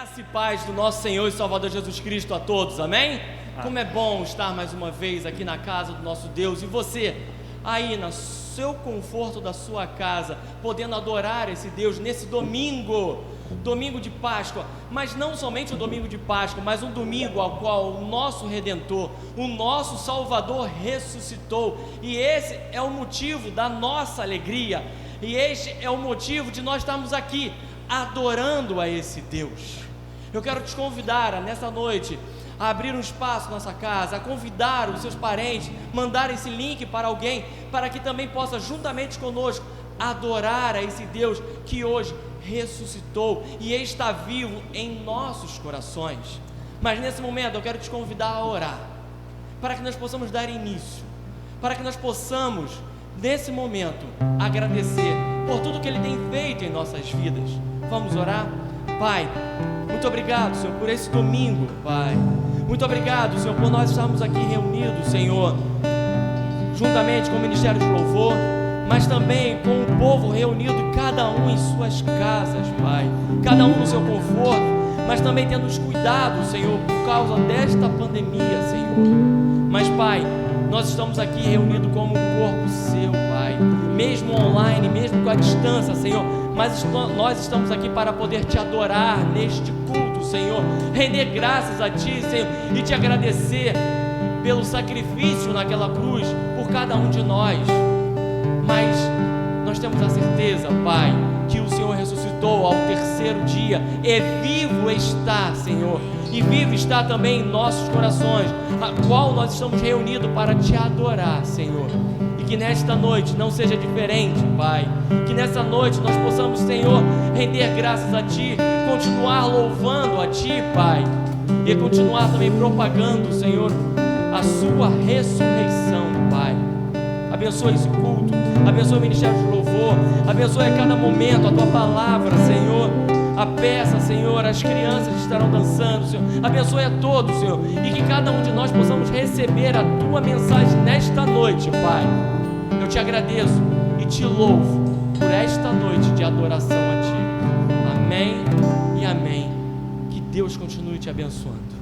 Graça e paz do nosso Senhor e Salvador Jesus Cristo a todos, amém? Como é bom estar mais uma vez aqui na casa do nosso Deus, e você aí no seu conforto da sua casa, podendo adorar esse Deus nesse domingo de Páscoa, mas não somente o domingo de Páscoa, mas um domingo ao qual o nosso Redentor, o nosso Salvador ressuscitou, e esse é o motivo da nossa alegria, e este é o motivo de nós estarmos aqui adorando a esse Deus. Eu quero te convidar nessa noite a abrir um espaço na nossa casa, a convidar os seus parentes, mandar esse link para alguém, para que também possa juntamente conosco adorar a esse Deus que hoje ressuscitou e está vivo em nossos corações. Mas nesse momento eu quero te convidar a orar, para que nós possamos dar início, para que nós possamos nesse momento agradecer por tudo que Ele tem feito em nossas vidas. Vamos orar? Pai, muito obrigado, Senhor, por esse domingo, Pai. Muito obrigado, Senhor, por nós estarmos aqui reunidos, Senhor, juntamente com o Ministério de Louvor, mas também com o povo reunido, cada um em suas casas, Pai, cada um no seu conforto, mas também tendo os cuidados, Senhor, por causa desta pandemia, Senhor. Mas, Pai, nós estamos aqui reunidos como um corpo seu, Pai, mesmo online, mesmo com a distância, Senhor, mas nós estamos aqui para poder te adorar neste culto, Senhor, render graças a Ti, Senhor, e te agradecer pelo sacrifício naquela cruz por cada um de nós. Mas nós temos a certeza, Pai, que o Senhor ressuscitou ao terceiro dia e vivo está, Senhor, e vivo está também em nossos corações, a qual nós estamos reunidos para te adorar, Senhor. E que nesta noite não seja diferente, Pai, que nessa noite nós possamos, Senhor, render graças a Ti, continuar louvando a Ti, Pai, e continuar também propagando, Senhor, a Sua ressurreição, Pai. Abençoe esse culto, abençoe o Ministério de Louvor, abençoe a cada momento a Tua palavra, Senhor, a peça, Senhor, as crianças estarão dançando, Senhor, abençoe a todos, Senhor, e que cada um de nós possamos receber a Tua mensagem nesta noite, Pai. Eu te agradeço e te louvo por esta noite de adoração a Ti, amém e amém. Que Deus continue te abençoando.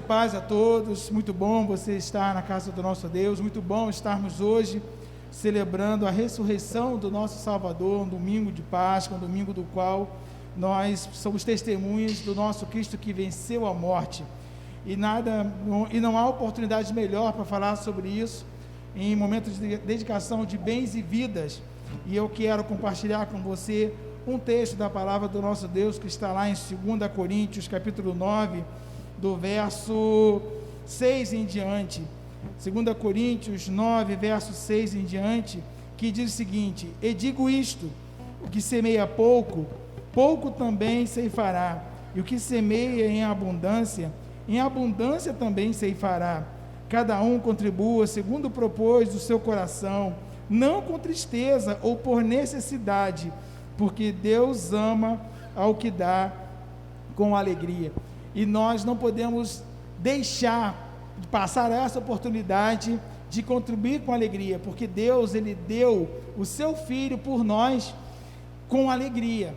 paz a todos, muito bom você estar na casa do nosso Deus, muito bom estarmos hoje celebrando a ressurreição do nosso Salvador, um domingo de Páscoa, um domingo do qual nós somos testemunhas do nosso Cristo que venceu a morte, e não há oportunidade melhor para falar sobre isso em momentos de dedicação de bens e vidas, e eu quero compartilhar com você um texto da palavra do nosso Deus que está lá em 2 Coríntios, capítulo 9, do verso 6 em diante. 2 Coríntios 9, verso 6 em diante, que diz o seguinte: e digo isto, o que semeia pouco, pouco também ceifará, e o que semeia em abundância também ceifará. Cada um contribua segundo propôs do seu coração, não com tristeza ou por necessidade, porque Deus ama ao que dá com alegria. E nós não podemos deixar de passar essa oportunidade de contribuir com alegria, porque Deus, Ele deu o seu Filho por nós com alegria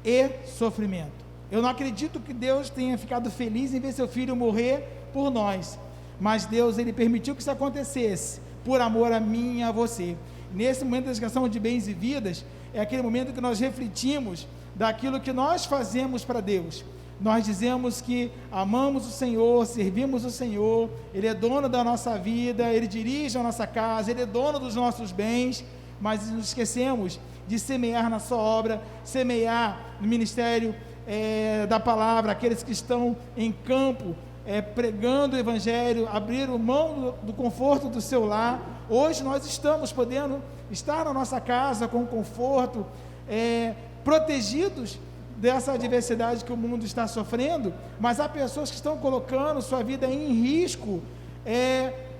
e sofrimento. Eu não acredito que Deus tenha ficado feliz em ver seu Filho morrer por nós, mas Deus, Ele permitiu que isso acontecesse por amor a mim e a você. Nesse momento da dedicação de bens e vidas, é aquele momento que nós refletimos daquilo que nós fazemos para Deus. Nós dizemos que amamos o Senhor, servimos o Senhor, Ele é dono da nossa vida, Ele dirige a nossa casa, Ele é dono dos nossos bens, mas nos esquecemos de semear na sua obra, semear no ministério da palavra, aqueles que estão em campo, pregando o Evangelho, abriram mão do conforto do seu lar. Hoje nós estamos podendo estar na nossa casa com conforto, protegidos dessa adversidade que o mundo está sofrendo, mas há pessoas que estão colocando sua vida em risco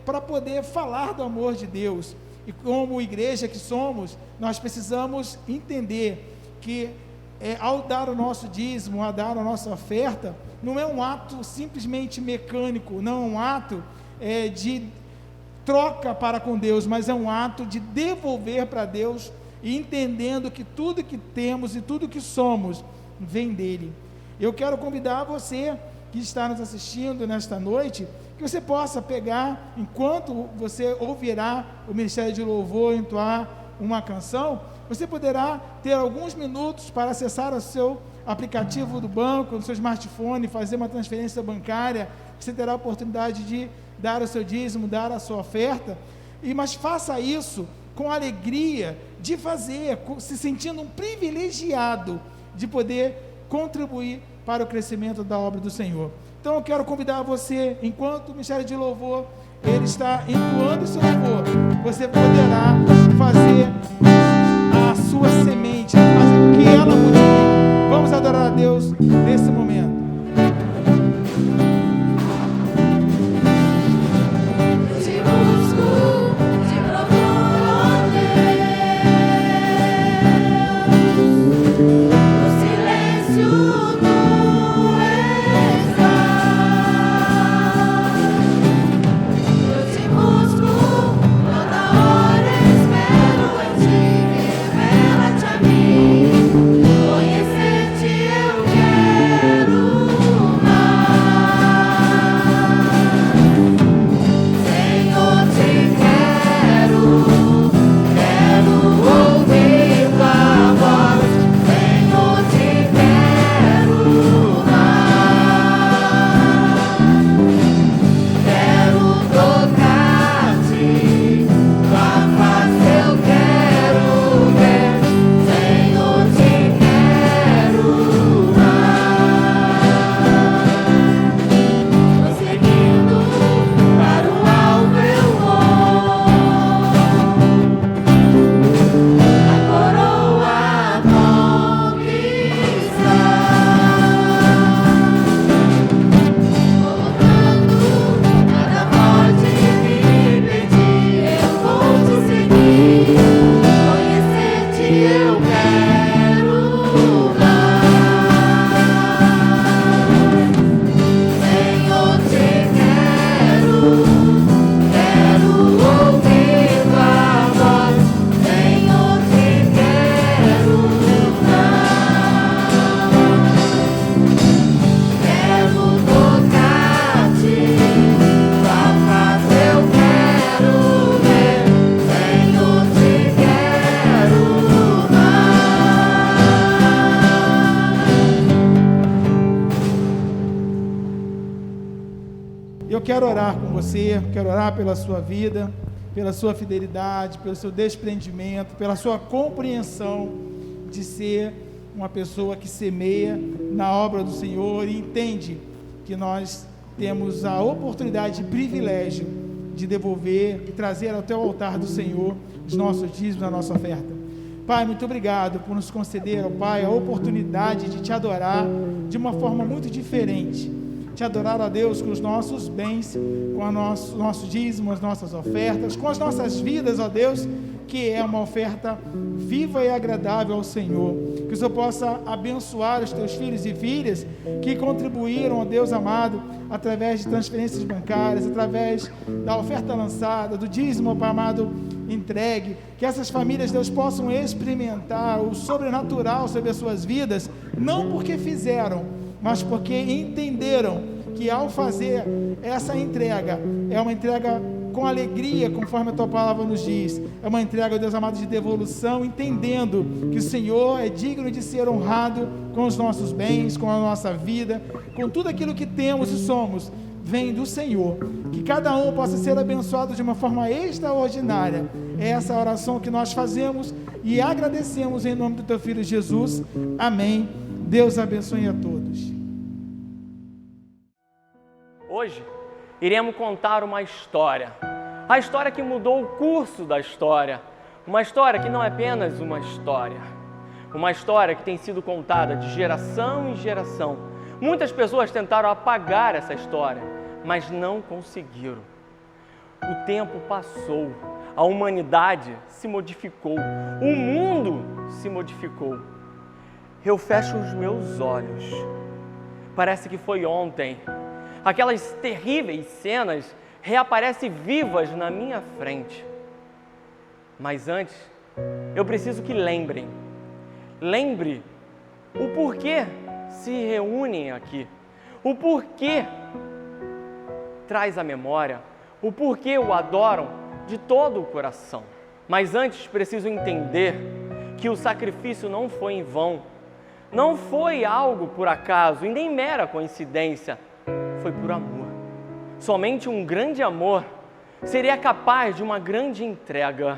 para poder falar do amor de Deus. E como igreja que somos, nós precisamos entender que ao dar o nosso dízimo, ao dar a nossa oferta, não é um ato simplesmente mecânico, não é um ato de troca para com Deus, mas é um ato de devolver para Deus, e entendendo que tudo que temos e tudo que somos vem dele. Eu quero convidar você que está nos assistindo nesta noite, que você possa pegar, enquanto você ouvirá o Ministério de Louvor entoar uma canção, você poderá ter alguns minutos para acessar o seu aplicativo do banco, no seu smartphone, fazer uma transferência bancária. Você terá a oportunidade de dar o seu dízimo, dar a sua oferta, mas faça isso com alegria de fazer, se sentindo um privilegiado de poder contribuir para o crescimento da obra do Senhor. Então eu quero convidar você, enquanto o Ministério de Louvor ele está entoando o seu louvor, você poderá fazer a sua semente, fazer com que ela multiplique. Vamos adorar a Deus nesse momento. Conhecer-te eu Eu quero orar com você, quero orar pela sua vida, pela sua fidelidade, pelo seu desprendimento, pela sua compreensão de ser uma pessoa que semeia na obra do Senhor e entende que nós temos a oportunidade e privilégio de devolver e trazer até o altar do Senhor os nossos dízimos, a nossa oferta. Pai, muito obrigado por nos conceder, ó Pai, a oportunidade de te adorar de uma forma muito diferente. Te adorar, ó Deus, com os nossos bens, com o nosso dízimo, as nossas ofertas, com as nossas vidas, ó Deus, que é uma oferta viva e agradável ao Senhor. Que o Senhor possa abençoar os teus filhos e filhas que contribuíram, ó Deus amado, através de transferências bancárias, através da oferta lançada, do dízimo, Pai amado, entregue. Que essas famílias, Deus, possam experimentar o sobrenatural sobre as suas vidas, não porque fizeram, mas porque entenderam que ao fazer essa entrega, é uma entrega com alegria, conforme a tua palavra nos diz, é uma entrega, Deus amado, de devolução, entendendo que o Senhor é digno de ser honrado com os nossos bens, com a nossa vida, com tudo aquilo que temos e somos, vem do Senhor. Que cada um possa ser abençoado de uma forma extraordinária. É essa oração que nós fazemos e agradecemos em nome do teu Filho Jesus. Amém. Deus abençoe a todos. Hoje iremos contar uma história, a história que mudou o curso da história, uma história que não é apenas uma história que tem sido contada de geração em geração. Muitas pessoas tentaram apagar essa história, mas não conseguiram. O tempo passou, a humanidade se modificou, o mundo se modificou. Eu fecho os meus olhos, parece que foi ontem. Aquelas terríveis cenas reaparecem vivas na minha frente. Mas antes, eu preciso que lembre o porquê se reúnem aqui, o porquê traz a memória, o porquê o adoram de todo o coração. Mas antes preciso entender que o sacrifício não foi em vão, não foi algo por acaso e nem mera coincidência. Foi por amor. Somente um grande amor seria capaz de uma grande entrega.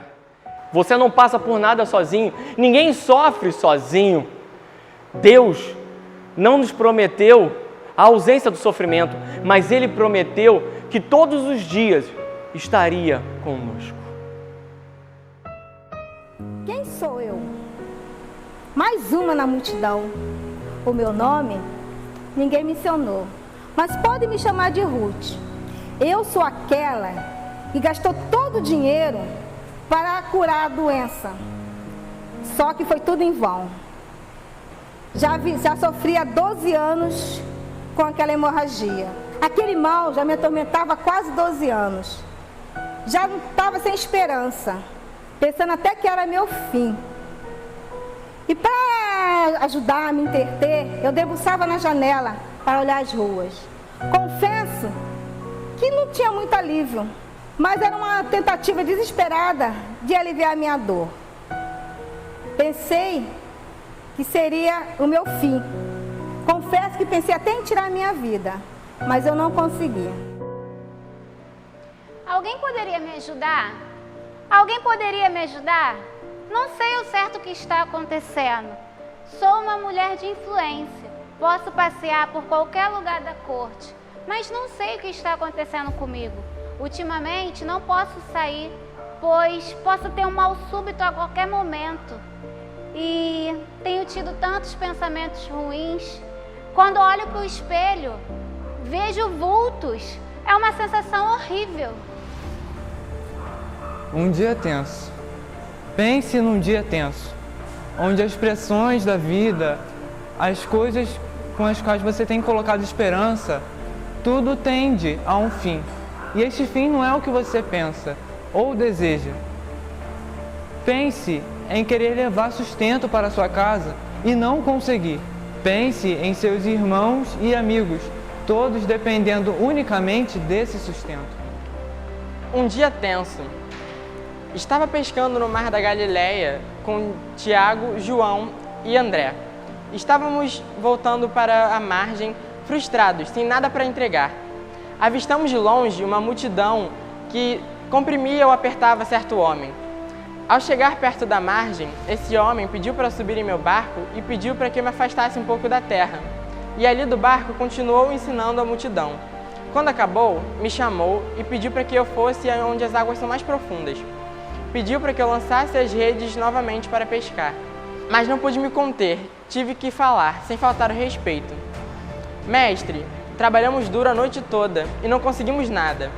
Você não passa por nada sozinho, ninguém sofre sozinho. Deus não nos prometeu a ausência do sofrimento, mas Ele prometeu que todos os dias estaria conosco. Quem sou eu? Mais uma na multidão. O meu nome ninguém mencionou, mas pode me chamar de Ruth. Eu sou aquela que gastou todo o dinheiro para curar a doença. Só que foi tudo em vão. Já sofria há 12 anos com aquela hemorragia. Aquele mal já me atormentava há quase 12 anos. Já não estava sem esperança, pensando até que era meu fim. E para ajudar a me entreter, eu debruçava na janela para olhar as ruas. Confesso que não tinha muito alívio, mas era uma tentativa desesperada de aliviar a minha dor. Pensei que seria o meu fim. Confesso que pensei até em tirar a minha vida, mas eu não consegui. Alguém poderia me ajudar? Alguém poderia me ajudar? Não sei o certo que está acontecendo. Sou uma mulher de influência. Posso passear por qualquer lugar da corte, mas não sei o que está acontecendo comigo. Ultimamente não posso sair, pois posso ter um mal súbito a qualquer momento. E tenho tido tantos pensamentos ruins. Quando olho para o espelho, vejo vultos. É uma sensação horrível. Um dia tenso. Pense num dia tenso, onde as pressões da vida, as coisas com as quais você tem colocado esperança, tudo tende a um fim. E este fim não é o que você pensa ou deseja. Pense em querer levar sustento para sua casa e não conseguir. Pense em seus irmãos e amigos, todos dependendo unicamente desse sustento. Um dia tenso. Estava pescando no Mar da Galileia com Tiago, João e André. Estávamos voltando para a margem, frustrados, sem nada para entregar. avistamos de longe uma multidão que comprimia ou apertava certo homem. Ao chegar perto da margem, esse homem pediu para subir em meu barco e pediu para que eu me afastasse um pouco da terra. E ali do barco continuou ensinando a multidão. Quando acabou, me chamou e pediu para que eu fosse onde as águas são mais profundas. Pediu para que eu lançasse as redes novamente para pescar. Mas não pude me conter, tive que falar, sem faltar o respeito. Mestre, trabalhamos duro a noite toda e não conseguimos nada.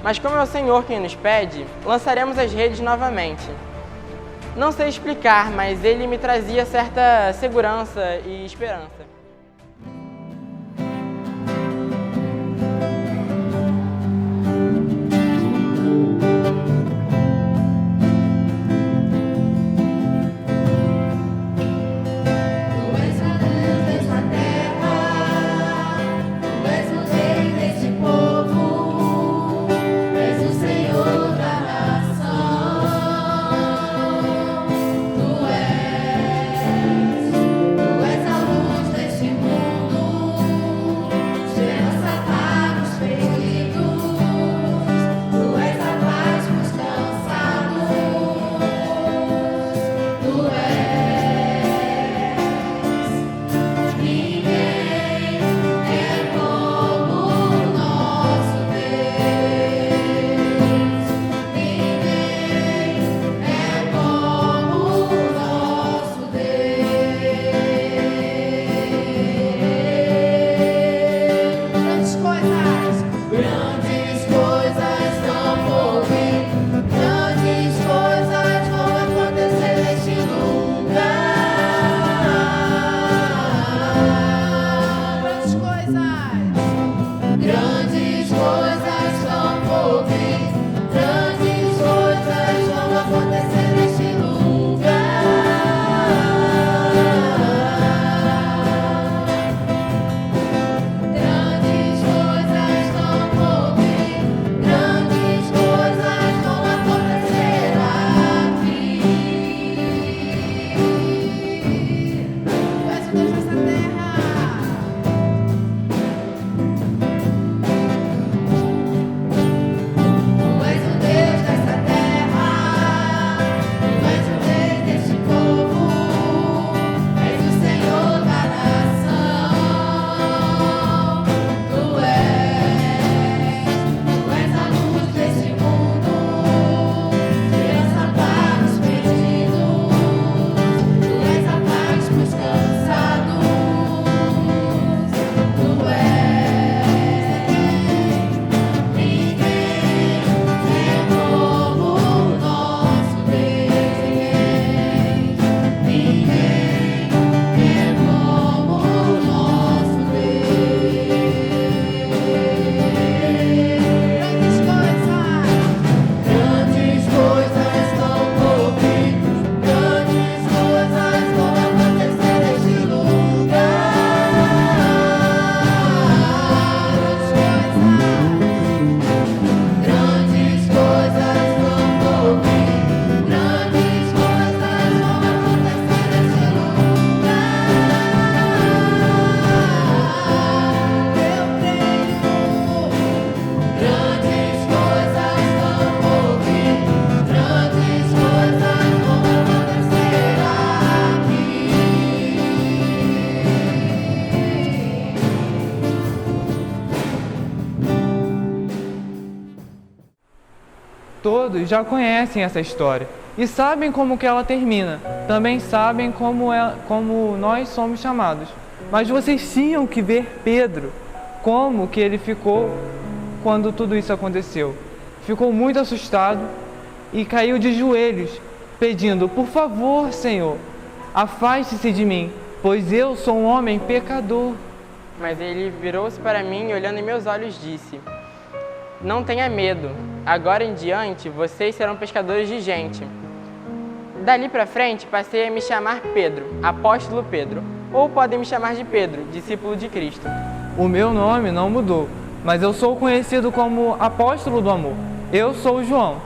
Mas como é o Senhor quem nos pede, lançaremos as redes novamente. Não sei explicar, mas ele me trazia certa segurança e esperança. Todos já conhecem essa história e sabem como que ela termina. Também sabem como nós somos chamados. Mas vocês tinham que ver Pedro, como que ele ficou quando tudo isso aconteceu. Ficou muito assustado e caiu de joelhos, pedindo: por favor, Senhor, afaste-se de mim, pois eu sou um homem pecador. Mas ele virou-se para mim e, olhando em meus olhos, disse: não tenha medo, agora em diante vocês serão pescadores de gente. Dali para frente passei a me chamar Pedro, apóstolo Pedro, ou podem me chamar de Pedro, discípulo de Cristo. O meu nome não mudou, mas eu sou conhecido como apóstolo do amor. Eu sou João.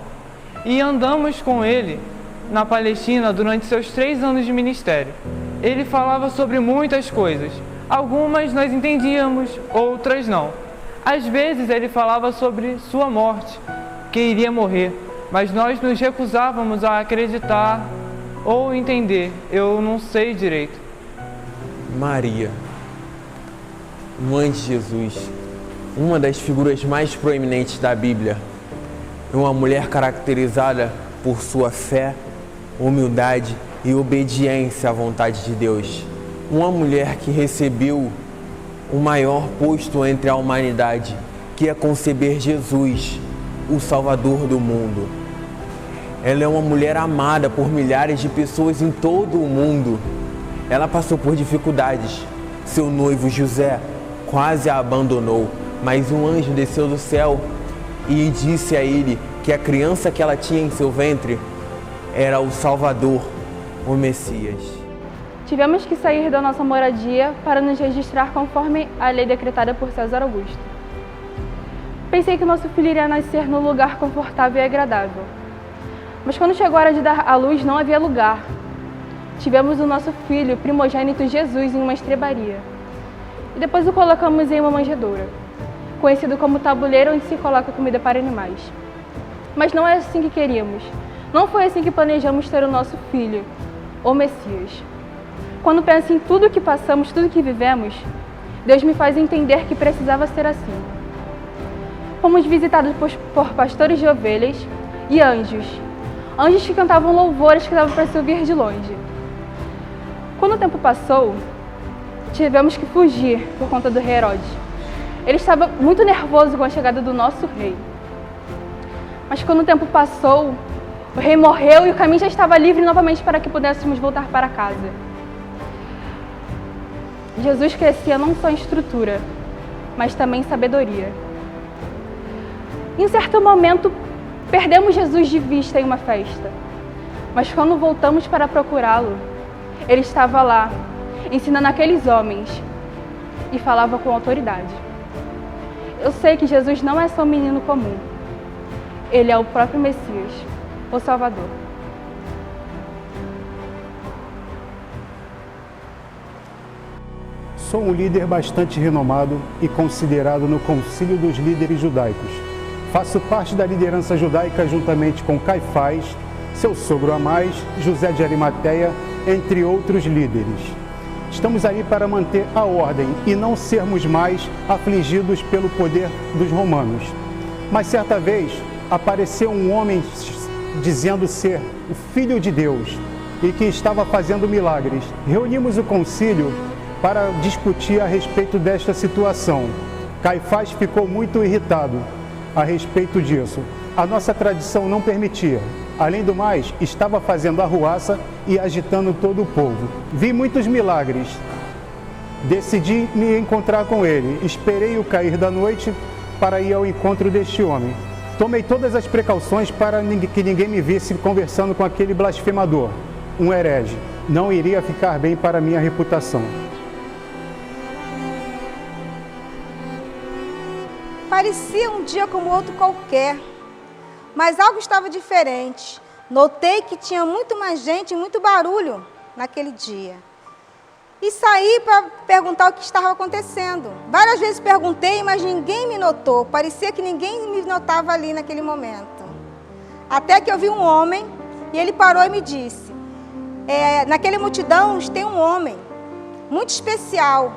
E andamos com ele na Palestina durante seus 3 anos de ministério. Ele falava sobre muitas coisas. Algumas nós entendíamos, outras não. Às vezes ele falava sobre sua morte, que iria morrer, mas nós nos recusávamos a acreditar ou entender. Eu não sei direito. Maria, mãe de Jesus, uma das figuras mais proeminentes da Bíblia, é uma mulher caracterizada por sua fé, humildade e obediência à vontade de Deus. Uma mulher que recebeu o maior posto entre a humanidade, que é conceber Jesus, o Salvador do mundo. Ela é uma mulher amada por milhares de pessoas em todo o mundo. Ela passou por dificuldades. Seu noivo José quase a abandonou, mas um anjo desceu do céu e disse a ele que a criança que ela tinha em seu ventre era o Salvador, o Messias. Tivemos que sair da nossa moradia para nos registrar conforme a lei decretada por César Augusto. Pensei que nosso filho iria nascer num lugar confortável e agradável. Mas quando chegou a hora de dar à luz, não havia lugar. Tivemos o nosso filho, primogênito Jesus, em uma estrebaria. E depois o colocamos em uma manjedoura, conhecido como tabuleiro onde se coloca comida para animais. Mas não é assim que queríamos. Não foi assim que planejamos ter o nosso filho, o Messias. Quando penso em tudo que passamos, tudo que vivemos, Deus me faz entender que precisava ser assim. Fomos visitados por pastores de ovelhas e anjos. Anjos que cantavam louvores que davam para se ouvir de longe. Quando o tempo passou, tivemos que fugir por conta do rei Herodes. Ele estava muito nervoso com a chegada do nosso rei. Mas quando o tempo passou, o rei morreu e o caminho já estava livre novamente para que pudéssemos voltar para casa. Jesus crescia não só em estrutura, mas também em sabedoria. Em certo momento, perdemos Jesus de vista em uma festa. Mas quando voltamos para procurá-lo, ele estava lá, ensinando aqueles homens e falava com autoridade. Eu sei que Jesus não é só um menino comum. Ele é o próprio Messias, o Salvador. Sou um líder bastante renomado e considerado no Concílio dos Líderes Judaicos. Faço parte da liderança judaica juntamente com Caifás, seu sogro Amás, José de Arimateia, entre outros líderes. Estamos aí para manter a ordem e não sermos mais afligidos pelo poder dos romanos. Mas certa vez apareceu um homem dizendo ser o Filho de Deus e que estava fazendo milagres. Reunimos o concílio para discutir a respeito desta situação. Caifás ficou muito irritado a respeito disso. A nossa tradição não permitia. Além do mais, estava fazendo arruaça e agitando todo o povo. Vi muitos milagres. Decidi me encontrar com ele. Esperei o cair da noite para ir ao encontro deste homem. Tomei todas as precauções para que ninguém me visse conversando com aquele blasfemador, um herege. Não iria ficar bem para minha reputação. Parecia um dia como outro qualquer, mas algo estava diferente. Notei que tinha muito mais gente e muito barulho naquele dia. E saí para perguntar o que estava acontecendo. Várias vezes perguntei, mas ninguém me notou. Parecia que ninguém me notava ali naquele momento. Até que eu vi um homem e ele parou e me disse: naquela multidão tem um homem muito especial.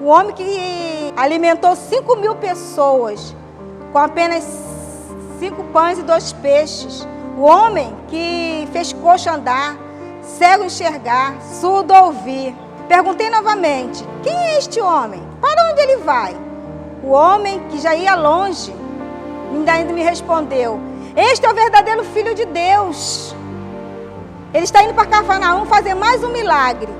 O homem que alimentou 5.000 pessoas com apenas 5 pães e 2 peixes. O homem que fez coxo andar, cego enxergar, surdo ouvir. Perguntei novamente: quem é este homem? Para onde ele vai? O homem, que já ia longe, ainda me respondeu: este é o verdadeiro Filho de Deus. Ele está indo para Cafarnaum fazer mais um milagre.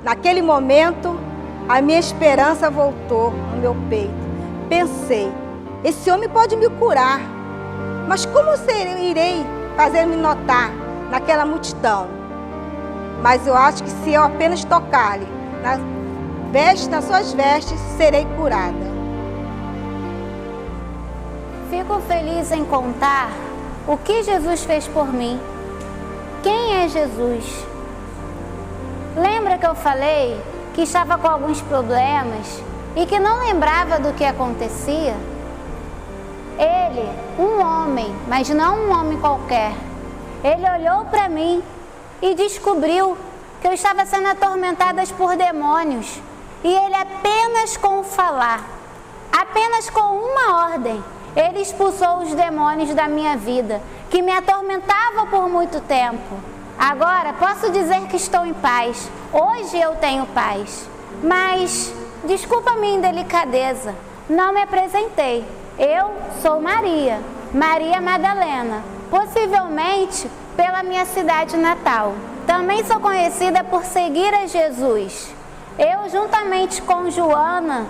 Naquele momento, a minha esperança voltou no meu peito. Pensei: esse homem pode me curar, mas como irei fazer-me notar naquela multidão? Mas eu acho que se eu apenas tocar-lhe nas suas vestes, serei curada. Fico feliz em contar o que Jesus fez por mim. Quem é Jesus? Lembra que eu falei que estava com alguns problemas e que não lembrava do que acontecia? Ele, um homem, mas não um homem qualquer, ele olhou para mim e descobriu que eu estava sendo atormentada por demônios. E ele apenas com falar, apenas com uma ordem, ele expulsou os demônios da minha vida, que me atormentavam por muito tempo. Agora posso dizer que estou em paz. Hoje eu tenho paz. Mas, desculpa a minha indelicadeza, não me apresentei. Eu sou Maria, Maria Madalena, possivelmente pela minha cidade natal. Também sou conhecida por seguir a Jesus. Eu, juntamente com Joana,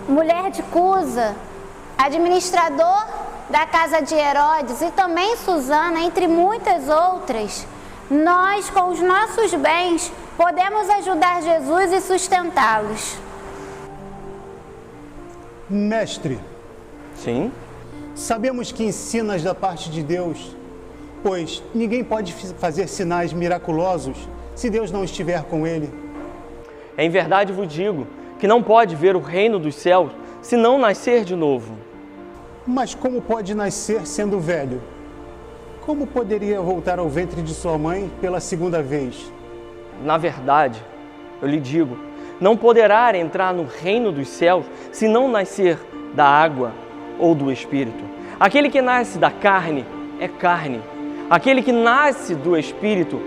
mulher de Cusa, administrador da casa de Herodes, e também Susana, entre muitas outras, nós, com os nossos bens, podemos ajudar Jesus e sustentá-los. Mestre, Sim? sabemos que ensinas da parte de Deus, pois ninguém pode fazer sinais miraculosos se Deus não estiver com ele. Em verdade vos digo que não pode ver o reino dos céus se não nascer de novo. Mas como pode nascer sendo velho? Como poderia voltar ao ventre de sua mãe pela segunda vez? Na verdade, eu lhe digo, não poderá entrar no reino dos céus se não nascer da água ou do Espírito. Aquele que nasce da carne é carne. Aquele que nasce do Espírito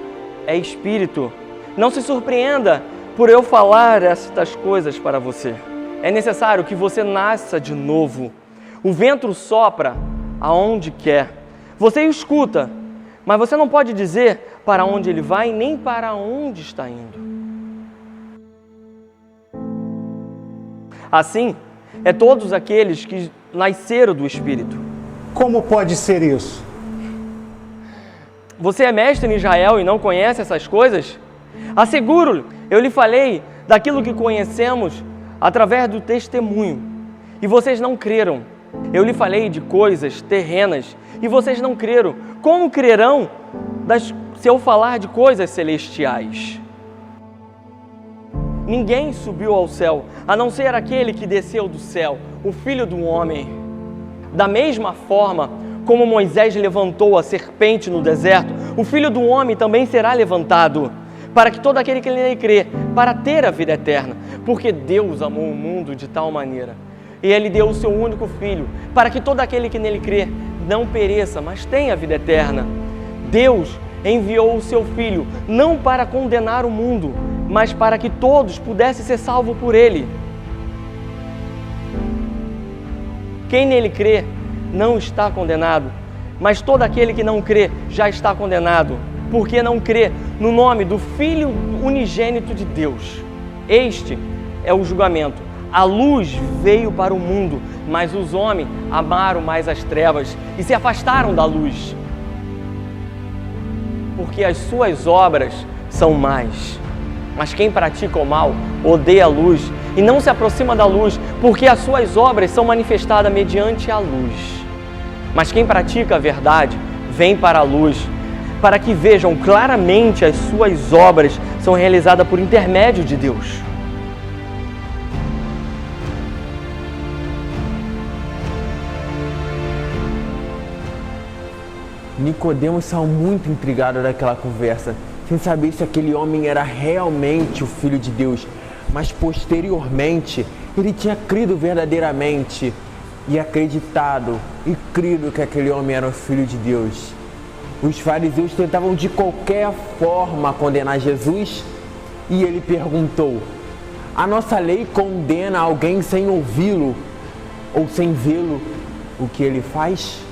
é Espírito. Não se surpreenda por eu falar estas coisas para você. É necessário que você nasça de novo. O vento sopra aonde quer. Você o escuta, mas você não pode dizer para onde ele vai, nem para onde está indo. Assim, é todos aqueles que nasceram do Espírito. Como pode ser isso? Você é mestre em Israel e não conhece essas coisas? Asseguro-lhe, eu lhe falei daquilo que conhecemos através do testemunho, e vocês não creram. Eu lhe falei de coisas terrenas, e vocês não creram. Como crerão se eu falar de coisas celestiais? Ninguém subiu ao céu, a não ser aquele que desceu do céu, o Filho do Homem. Da mesma forma como Moisés levantou a serpente no deserto, o Filho do Homem também será levantado, para que todo aquele que nele crê, para ter a vida eterna. Porque Deus amou o mundo de tal maneira, e Ele deu o seu único Filho, para que todo aquele que nele crê não pereça, mas tenha a vida eterna. Deus enviou o seu Filho, não para condenar o mundo, mas para que todos pudessem ser salvos por Ele. Quem nele crê não está condenado, mas todo aquele que não crê já está condenado, porque não crê no nome do Filho unigênito de Deus. Este é o julgamento. A luz veio para o mundo, mas os homens amaram mais as trevas e se afastaram da luz, porque as suas obras são más. Mas quem pratica o mal odeia a luz e não se aproxima da luz, porque as suas obras são manifestadas mediante a luz. Mas quem pratica a verdade vem para a luz, para que vejam claramente as suas obras são realizadas por intermédio de Deus. Nicodemos saiu muito intrigado daquela conversa, sem saber se aquele homem era realmente o Filho de Deus, mas posteriormente ele tinha crido verdadeiramente e acreditado e crido que aquele homem era o Filho de Deus. Os fariseus tentavam de qualquer forma condenar Jesus e ele perguntou: a nossa lei condena alguém sem ouvi-lo ou sem vê-lo o que ele faz?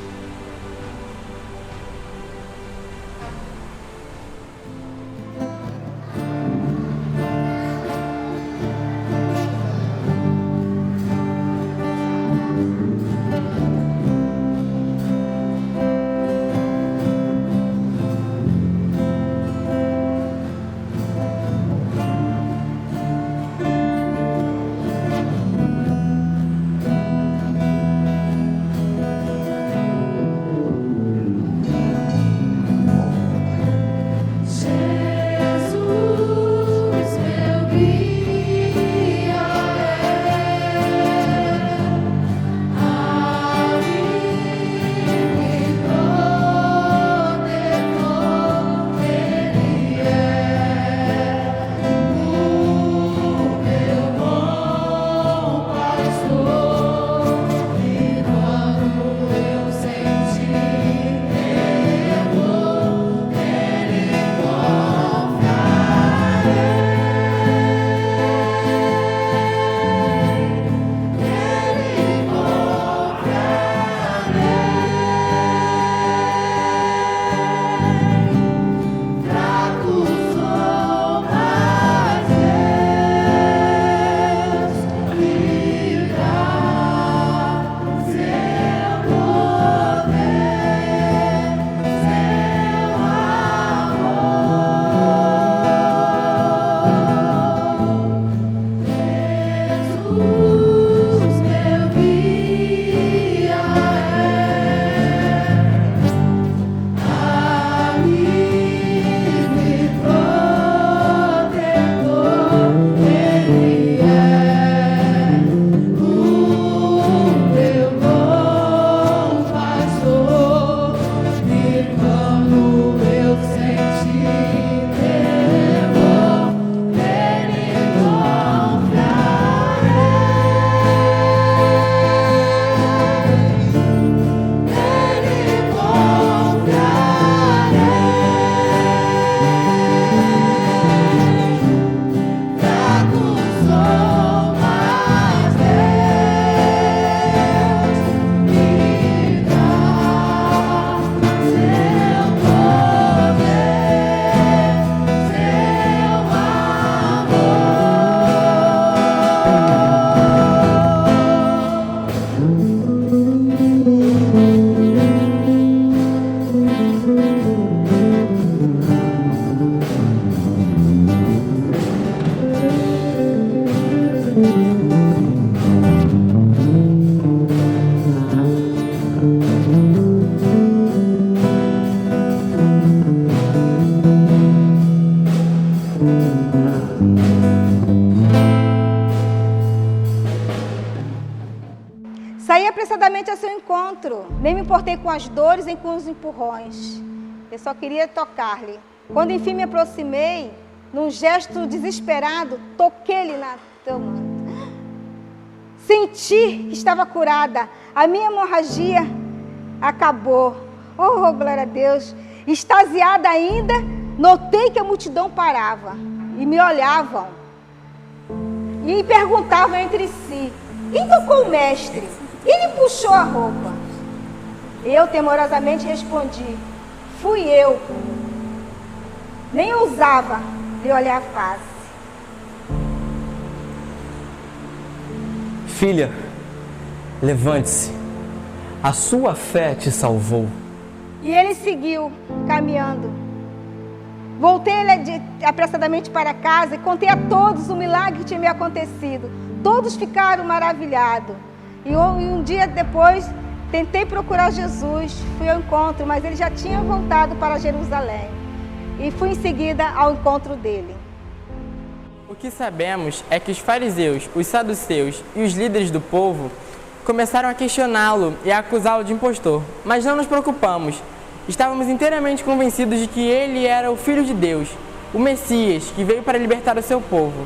encontro. Nem me importei com as dores nem com os empurrões. Eu só queria tocar-lhe. Quando enfim me aproximei, num gesto desesperado, toquei-lhe na teu manto. Senti que estava curada. A minha hemorragia acabou. Oh, glória a Deus. Extasiada ainda, notei que a multidão parava e me olhavam. E perguntavam entre si: quem tocou o mestre? Quem lhe puxou a roupa? Eu temorosamente respondi: fui eu. Nem ousava lhe olhar a face. Filha, levante-se. A sua fé te salvou. E ele seguiu caminhando. Voltei apressadamente para casa e contei a todos o milagre que tinha me acontecido. Todos ficaram maravilhados. E um dia depois, tentei procurar Jesus, fui ao encontro, mas ele já tinha voltado para Jerusalém. E fui em seguida ao encontro dele. O que sabemos é que os fariseus, os saduceus e os líderes do povo começaram a questioná-lo e a acusá-lo de impostor. Mas não nos preocupamos. Estávamos inteiramente convencidos de que ele era o Filho de Deus, o Messias, que veio para libertar o seu povo.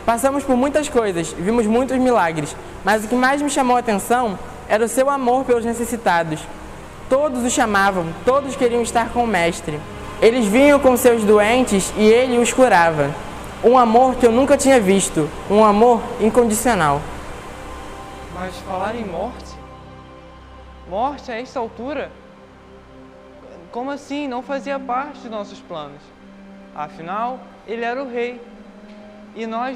Passamos por muitas coisas, vimos muitos milagres, mas o que mais me chamou a atenção era o seu amor pelos necessitados. Todos o chamavam, todos queriam estar com o Mestre. Eles vinham com seus doentes e ele os curava. Um amor que eu nunca tinha visto, um amor incondicional. Mas falar em morte? Morte a esta altura? Como assim? Não fazia parte dos nossos planos. Afinal, ele era o rei. E nós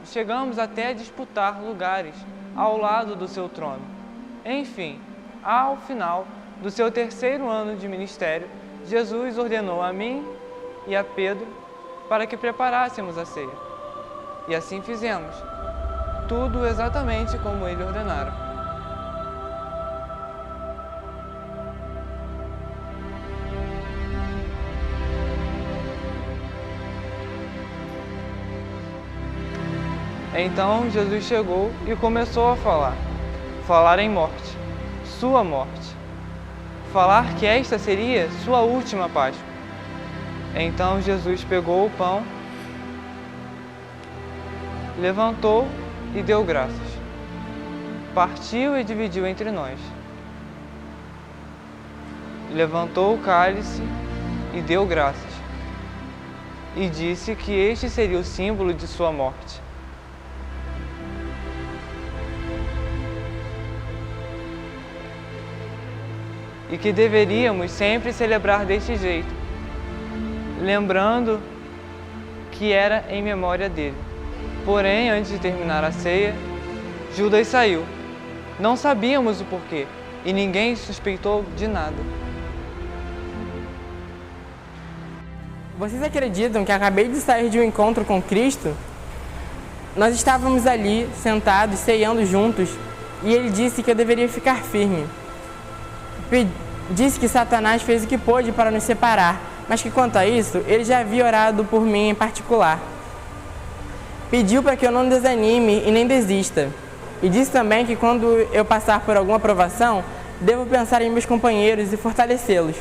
chegamos até a disputar lugares ao lado do seu trono. Enfim, ao final do seu 3º ano de ministério, Jesus ordenou a mim e a Pedro para que preparássemos a ceia. E assim fizemos, tudo exatamente como ele ordenara. Então Jesus chegou e começou a falar em morte, sua morte, falar que esta seria sua última Páscoa. Então Jesus pegou o pão, levantou e deu graças, partiu e dividiu entre nós. Levantou o cálice e deu graças, e disse que este seria o símbolo de sua morte. E que deveríamos sempre celebrar deste jeito, lembrando que era em memória dele. Porém, antes de terminar a ceia, Judas saiu. Não sabíamos o porquê e ninguém suspeitou de nada. Vocês acreditam que acabei de sair de um encontro com Cristo? Nós estávamos ali, sentados, ceando juntos, e ele disse que eu deveria ficar firme. Disse que Satanás fez o que pôde para nos separar, mas que quanto a isso, ele já havia orado por mim em particular. Pediu para que eu não desanime e nem desista. E disse também que quando eu passar por alguma provação, devo pensar em meus companheiros e fortalecê-los.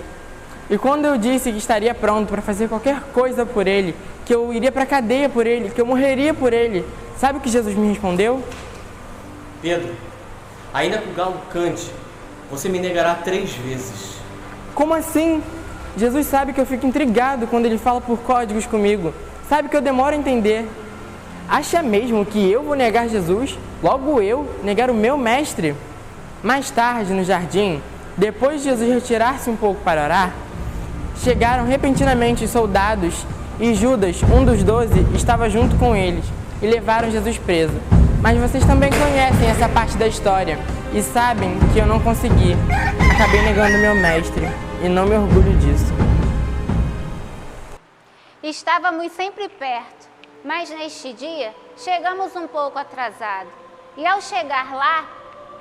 E quando eu disse que estaria pronto para fazer qualquer coisa por ele, que eu iria para a cadeia por ele, que eu morreria por ele, sabe o que Jesus me respondeu? Pedro, ainda que o galo cante, você me negará 3 vezes. Como assim? Jesus sabe que eu fico intrigado quando ele fala por códigos comigo. Sabe que eu demoro a entender. Acha mesmo que eu vou negar Jesus? Logo eu negar o meu mestre? Mais tarde, no jardim, depois de Jesus retirar-se um pouco para orar, chegaram repentinamente os soldados e Judas, um dos 12, estava junto com eles e levaram Jesus preso. Mas vocês também conhecem essa parte da história e sabem que eu não consegui. Acabei negando meu mestre e não me orgulho disso. Estávamos sempre perto, mas neste dia chegamos um pouco atrasado. E ao chegar lá,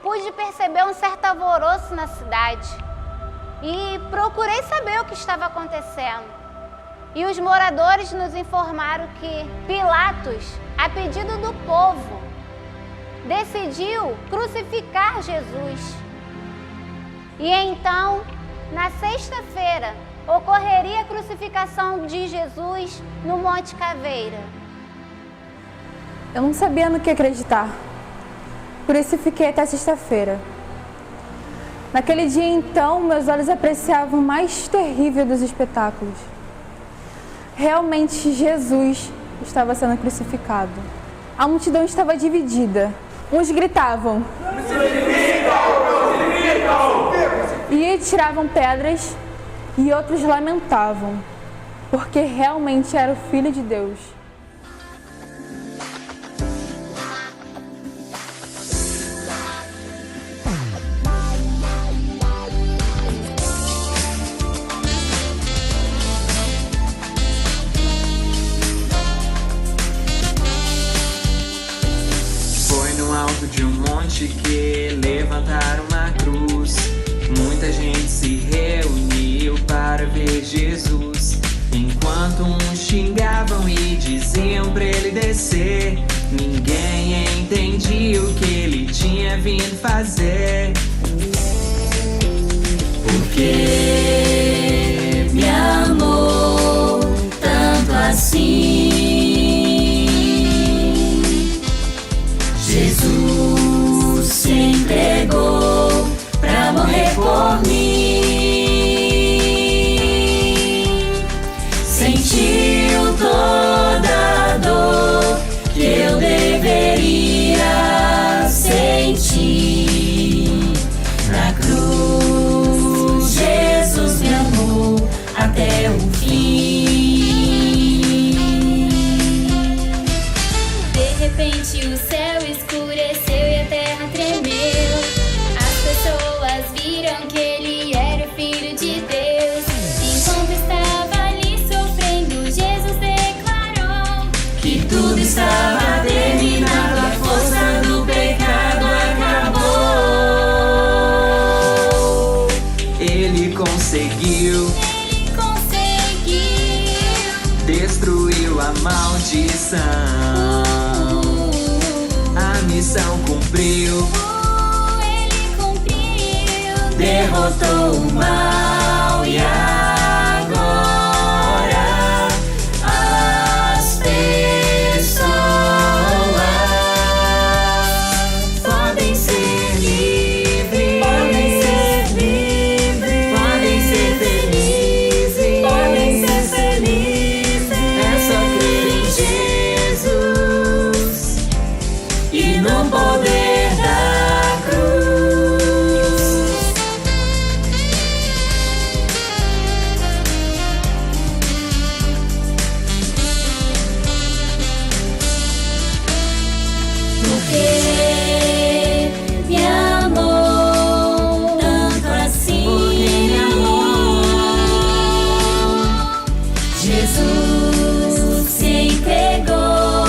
pude perceber um certo alvoroço na cidade. E procurei saber o que estava acontecendo. E os moradores nos informaram que Pilatos, a pedido do povo, decidiu crucificar Jesus. E então, na sexta-feira, ocorreria a crucificação de Jesus no Monte Caveira. Eu não sabia no que acreditar, por isso fiquei até sexta-feira. Naquele dia, então, meus olhos apreciavam o mais terrível dos espetáculos. Realmente, Jesus estava sendo crucificado. A multidão estava dividida. Uns gritavam e tiravam pedras, e outros lamentavam, porque realmente era o Filho de Deus. De um monte que levantaram uma cruz, muita gente se reuniu para ver Jesus. Enquanto uns xingavam e diziam pra ele descer, ninguém entendia o que ele tinha vindo fazer. Porque me amou tanto assim, Jesus se entregou pra morrer por mim. Sentiu toda a dor que eu deveria sentir. Na cruz, Jesus me amou até o fim. De repente o céu escureceu e a terra tremeu. As pessoas viram que ele era o Filho de Deus. Enquanto estava ali sofrendo, Jesus declarou que tudo estava terminado, a força do pecado acabou. Ele conseguiu destruiu a maldição. A missão cumpriu, ele cumpriu, derrotou o mal e agora as pessoas podem ser livres, podem ser livres, podem ser felizes, podem ser felizes. É só crer em Jesus e no poder da cruz. porque me amou tanto assim. Jesus se entregou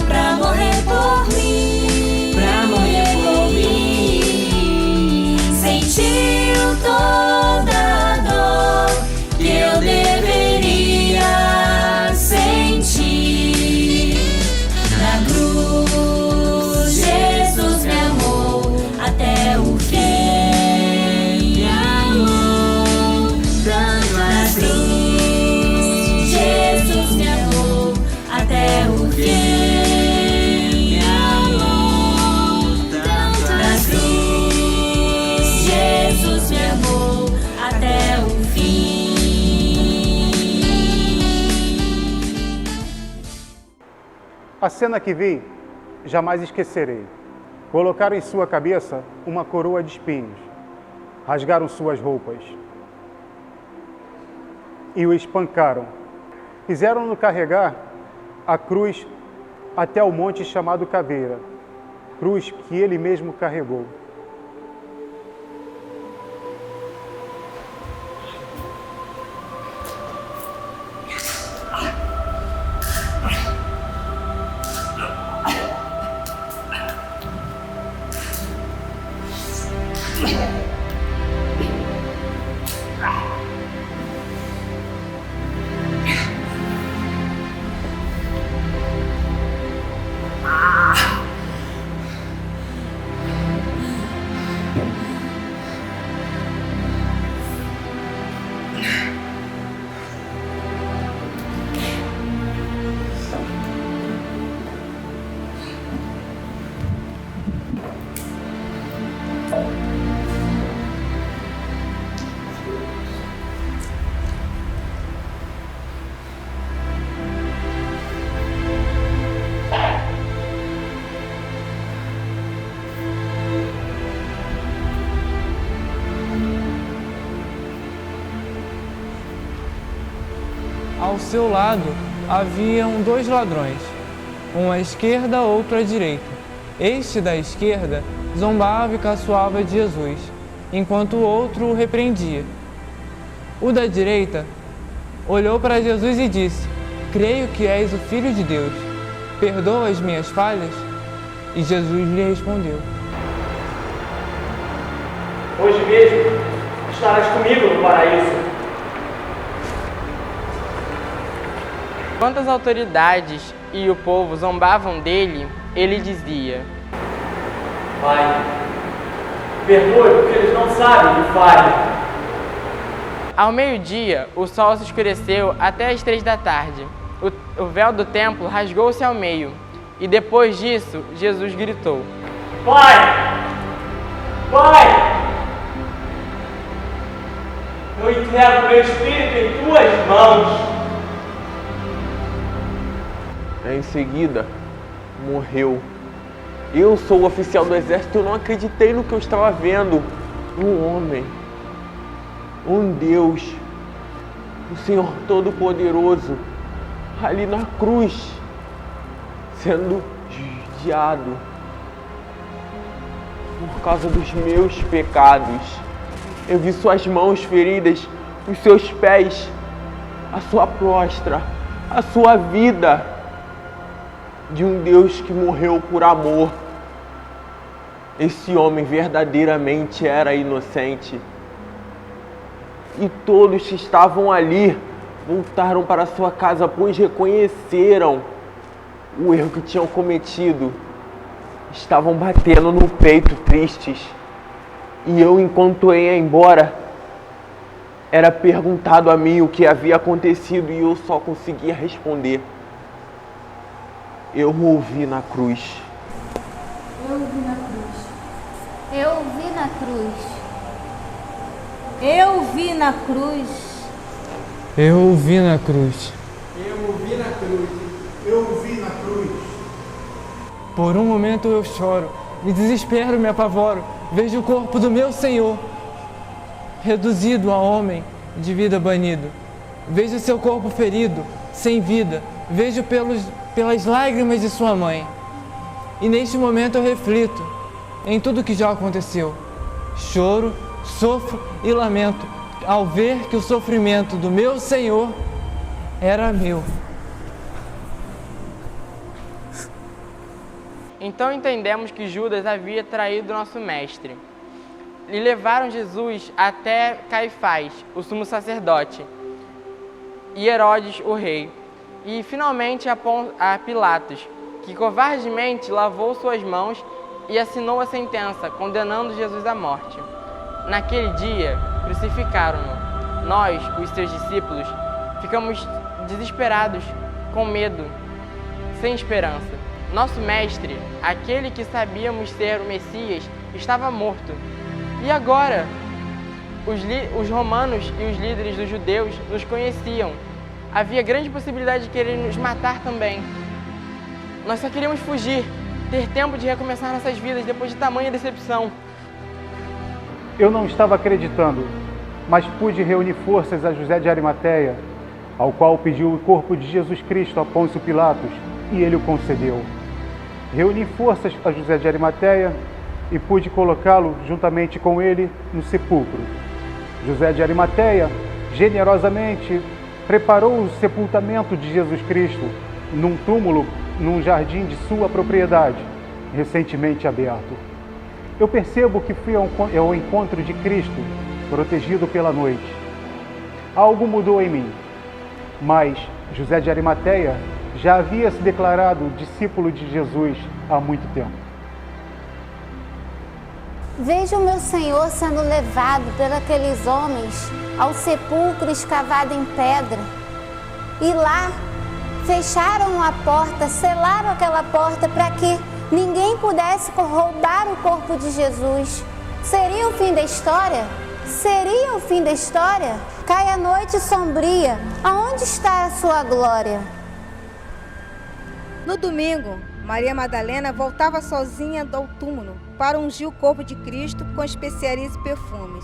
pra morrer por mim, Pra morrer por mim. Sentiu toda a dor que eu deveria sentir. Na cruz, Jesus me amou até o fim. Me amou tanto assim, Jesus me amou até o fim. me amou tanto Na cruz, Jesus me amou até o fim. A cena que vi, jamais esquecerei. Colocaram em sua cabeça uma coroa de espinhos, rasgaram suas roupas e o espancaram. Fizeram-no carregar a cruz até o monte chamado Caveira, cruz que ele mesmo carregou. Ao seu lado haviam 2 ladrões, um à esquerda, outro à direita. Este da esquerda zombava e caçoava de Jesus, enquanto o outro o repreendia. O da direita olhou para Jesus e disse: "Creio que és o Filho de Deus. Perdoa as minhas falhas?" E Jesus lhe respondeu: "Hoje mesmo estarás comigo no paraíso." Enquanto as autoridades e o povo zombavam dele, ele dizia: "Pai, perdoe porque eles não sabem o que fazem." Ao meio-dia, o sol se escureceu até as 3 da tarde. O véu do templo rasgou-se ao meio. E depois disso, Jesus gritou: "Pai! Pai! Eu entrego meu espírito em tuas mãos." Em seguida, morreu. Eu sou o oficial do exército, eu não acreditei no que eu estava vendo. Um homem, um Deus, o Senhor Todo-Poderoso, ali na cruz, sendo judiado por causa dos meus pecados. Eu vi suas mãos feridas, os seus pés, a sua prostra, a sua vida, de um Deus que morreu por amor. Esse homem verdadeiramente era inocente. E todos que estavam ali voltaram para sua casa, pois reconheceram o erro que tinham cometido. Estavam batendo no peito, tristes. E eu, enquanto ia embora, era perguntado a mim o que havia acontecido e eu só conseguia responder: eu ouvi na cruz. Eu vi na cruz. Eu vi na cruz. Eu vi na cruz. Eu vi na cruz. Eu vi na cruz. Eu vi na cruz. Por um momento eu choro, me desespero, me apavoro. Vejo o corpo do meu Senhor, reduzido a homem, de vida banido. Vejo seu corpo ferido, sem vida. Vejo pelas lágrimas de sua mãe. E neste momento eu reflito em tudo que já aconteceu. Choro, sofro e lamento ao ver que o sofrimento do meu Senhor era meu. Então entendemos que Judas havia traído nosso mestre. E levaram Jesus até Caifás, o sumo sacerdote, e Herodes, o rei, e finalmente a Pilatos, que covardemente lavou suas mãos e assinou a sentença, condenando Jesus à morte. Naquele dia, crucificaram-no. Nós, os seus discípulos, ficamos desesperados, com medo, sem esperança. Nosso mestre, aquele que sabíamos ser o Messias, estava morto. E agora? Os romanos e os líderes dos judeus nos conheciam. Havia grande possibilidade de querer nos matar também. Nós só queríamos fugir, ter tempo de recomeçar nossas vidas depois de tamanha decepção. Eu não estava acreditando, mas pude reunir forças a José de Arimateia, ao qual pediu o corpo de Jesus Cristo a Pôncio Pilatos, e ele o concedeu. Reuni forças a José de Arimateia e pude colocá-lo juntamente com ele no sepulcro. José de Arimateia generosamente preparou o sepultamento de Jesus Cristo num túmulo, num jardim de sua propriedade, recentemente aberto. Eu percebo que fui ao encontro de Cristo, protegido pela noite. Algo mudou em mim, mas José de Arimateia já havia se declarado discípulo de Jesus há muito tempo. Vejo o meu Senhor sendo levado por aqueles homens ao sepulcro escavado em pedra. E lá fecharam a porta, selaram aquela porta para que ninguém pudesse roubar o corpo de Jesus. Seria o fim da história? Seria o fim da história? Cai a noite sombria, aonde está a sua glória? No domingo, Maria Madalena voltava sozinha do túmulo para ungir o corpo de Cristo com especiarias e perfumes,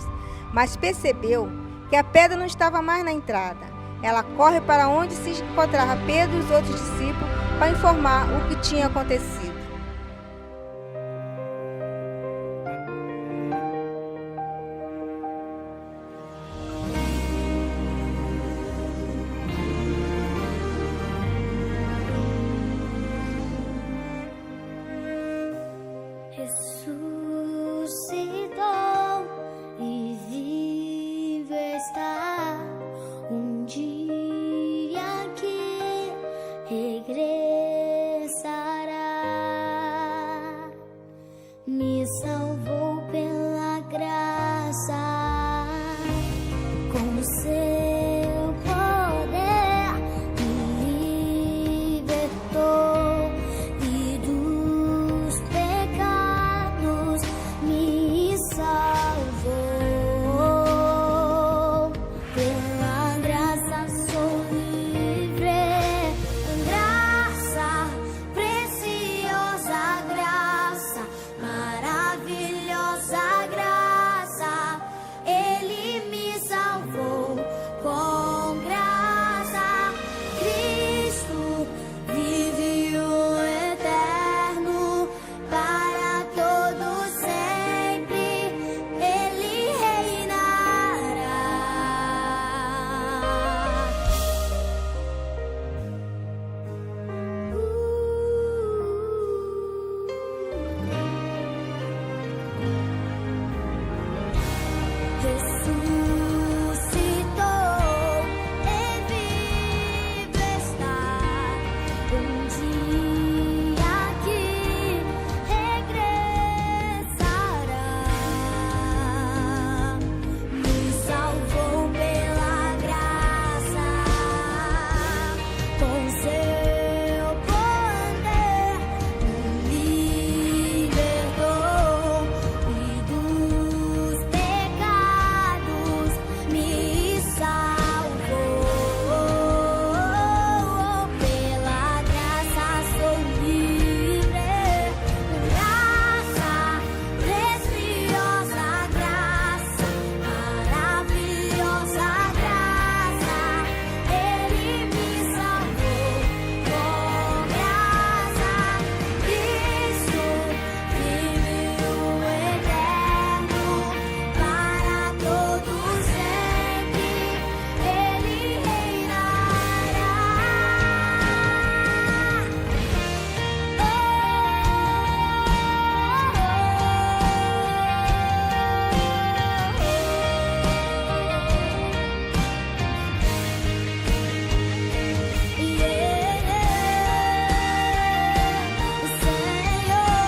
mas percebeu que a pedra não estava mais na entrada Ela corre para onde se encontrava Pedro e os outros discípulos para informar o que tinha acontecido. Ressuscitou e vivo está, um dia que regressará. Me salvou pela graça, com o seu poder me libertou e dos pecados me salvou. Pela graça sou livre, graça, preciosa graça, maravilhosa graça, Ele me salvou com graça. Cristo vive o eterno para todo sempre, Ele reinará. Ressuscitou e vivo está, um dia que regressará. Me salvou pela graça, com seu poder me libertou e dos pecados me salvou. Pela graça sou livre, graça, preciosa graça, maravilhosa graça, Ele me salvou com graça. Cristo vive o eterno para todo sempre, Ele reinará. Senhor,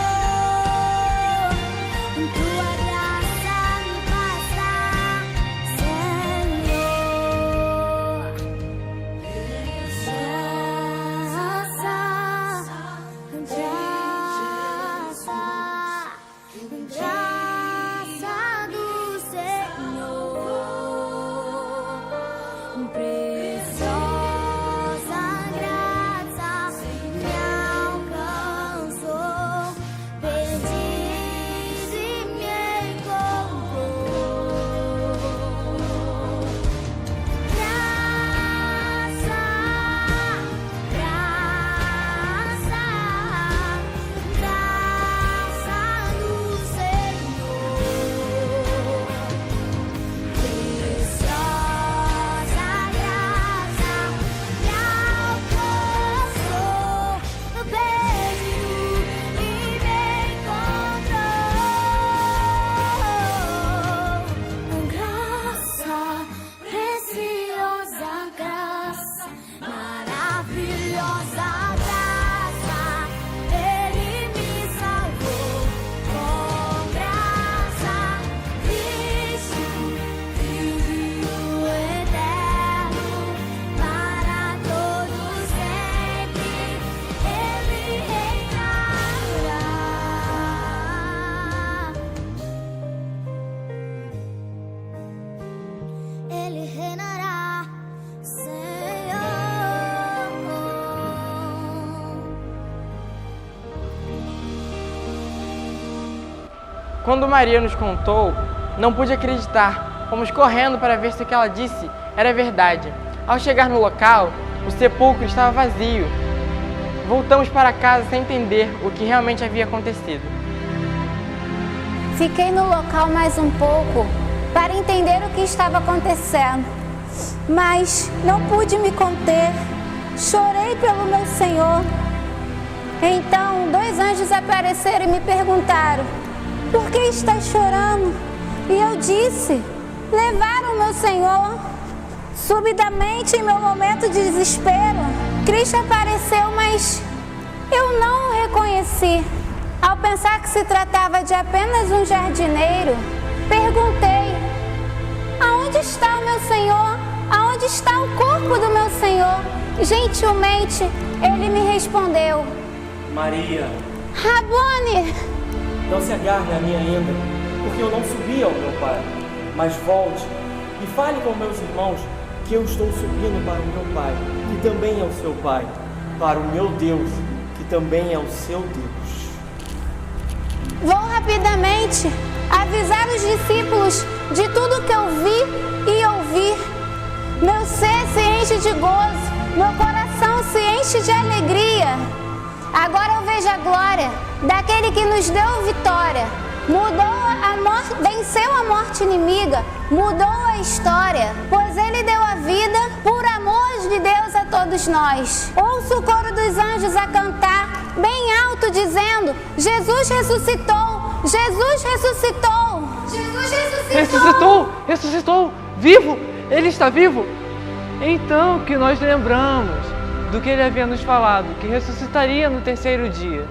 tua graça me basta, Senhor. Graça do Senhor, preciosa graça me alcançou, perdido e me encontrou. Graça, graça, graça do Senhor, preciosa graça me alcançou, perdido e me encontrou. Graça, preciosa graça, maravilhosa graça, Ele me salvou com graça. Cristo vive o eterno para todo sempre, Ele reinará. Ele reinará, Senhor. Quando Maria nos contou, não pude acreditar. Fomos correndo para ver se o que ela disse era verdade. Ao chegar no local, o sepulcro estava vazio. Voltamos para casa sem entender o que realmente havia acontecido. Fiquei no local mais um pouco para entender o que estava acontecendo, mas não pude me conter. Chorei pelo meu Senhor. Então, 2 anjos apareceram e me perguntaram: por que estás chorando? E eu disse: levaram meu Senhor. Subitamente, em meu momento de desespero, Cristo apareceu, mas eu não o reconheci. Ao pensar que se tratava de apenas um jardineiro, perguntei: aonde está o meu Senhor? Aonde está o corpo do meu Senhor? Gentilmente, ele me respondeu: Maria. Rabone! Não se agarre a mim ainda, porque eu não subi ao meu Pai. Mas volte e fale com meus irmãos que eu estou subindo para o meu Pai, que também é o seu Pai, para o meu Deus, que também é o seu Deus. Vou rapidamente avisar os discípulos de tudo que eu vi e ouvi. Meu ser se enche de gozo, meu coração se enche de alegria. Agora eu vejo a glória daquele que nos deu vitória. Venceu a morte inimiga, mudou a história, pois ele deu a vida por amor de Deus a todos nós. Ouço o coro dos anjos a cantar bem alto, dizendo: Jesus ressuscitou! Jesus ressuscitou! Jesus ressuscitou! Ressuscitou! Vivo! Ele está vivo! Então que nós lembramos do que ele havia nos falado, que ressuscitaria no 3º dia.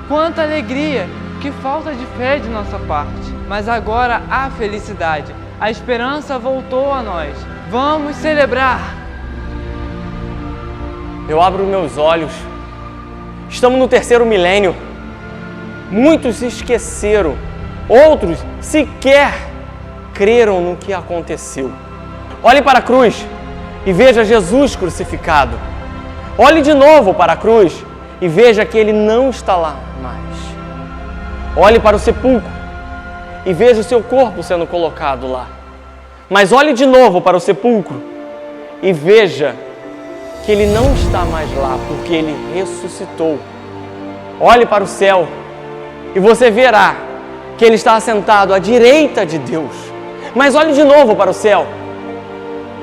Quanta alegria! Que falta de fé de nossa parte. Mas agora há felicidade. A esperança voltou a nós. Vamos celebrar! Eu abro meus olhos. Estamos no 3º milênio. Muitos se esqueceram. Outros sequer creram no que aconteceu. Olhe para a cruz e veja Jesus crucificado. Olhe de novo para a cruz e veja que ele não está lá mais. Olhe para o sepulcro e veja o seu corpo sendo colocado lá. Mas olhe de novo para o sepulcro e veja que ele não está mais lá, porque ele ressuscitou. Olhe para o céu e você verá que ele está assentado à direita de Deus. Mas olhe de novo para o céu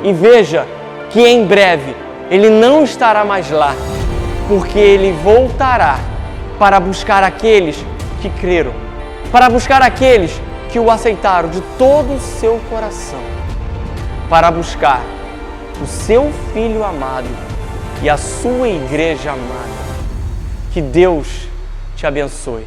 e veja que em breve ele não estará mais lá, porque ele voltará para buscar aqueles que creram, para buscar aqueles que o aceitaram de todo o seu coração, para buscar o seu Filho amado e a sua igreja amada. Que Deus te abençoe.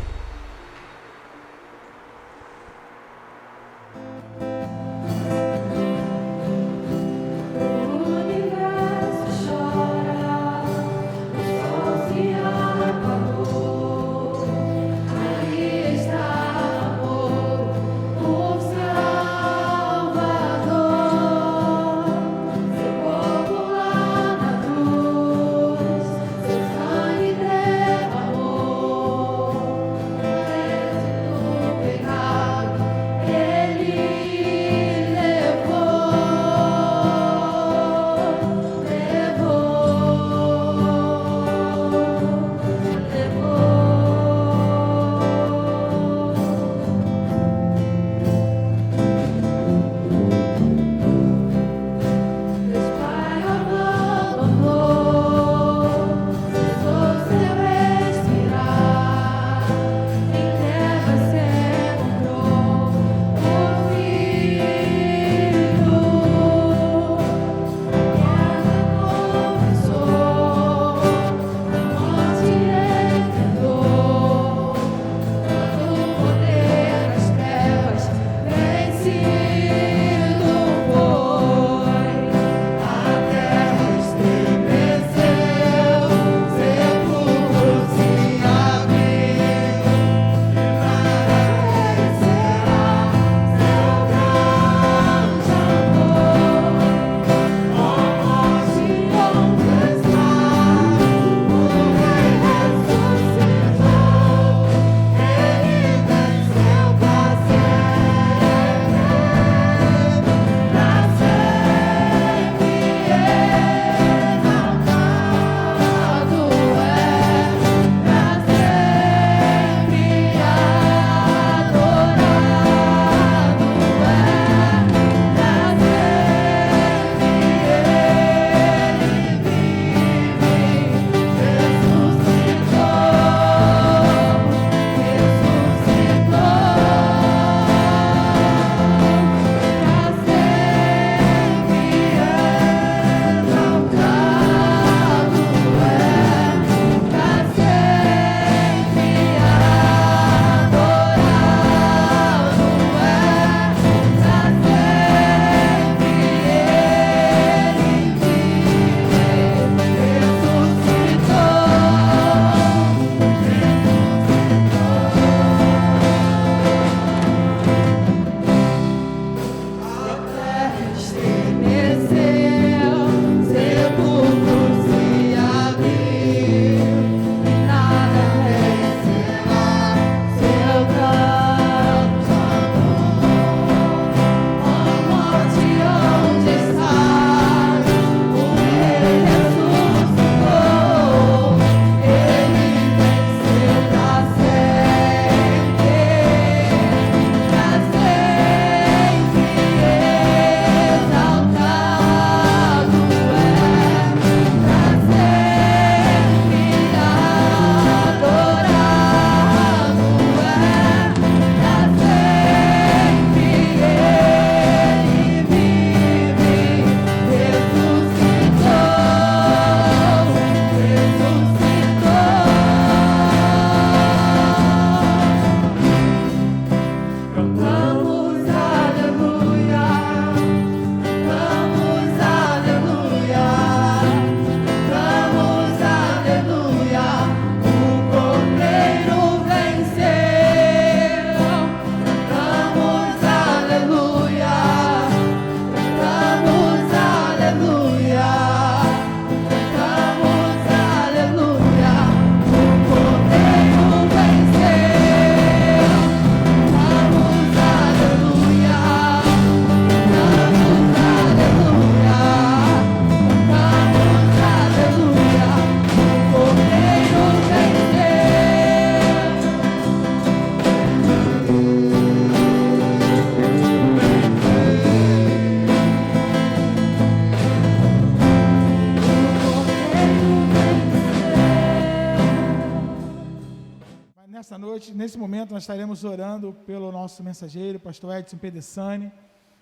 Nessa noite, nesse momento, nós estaremos orando pelo nosso mensageiro, pastor Edson Pedessani,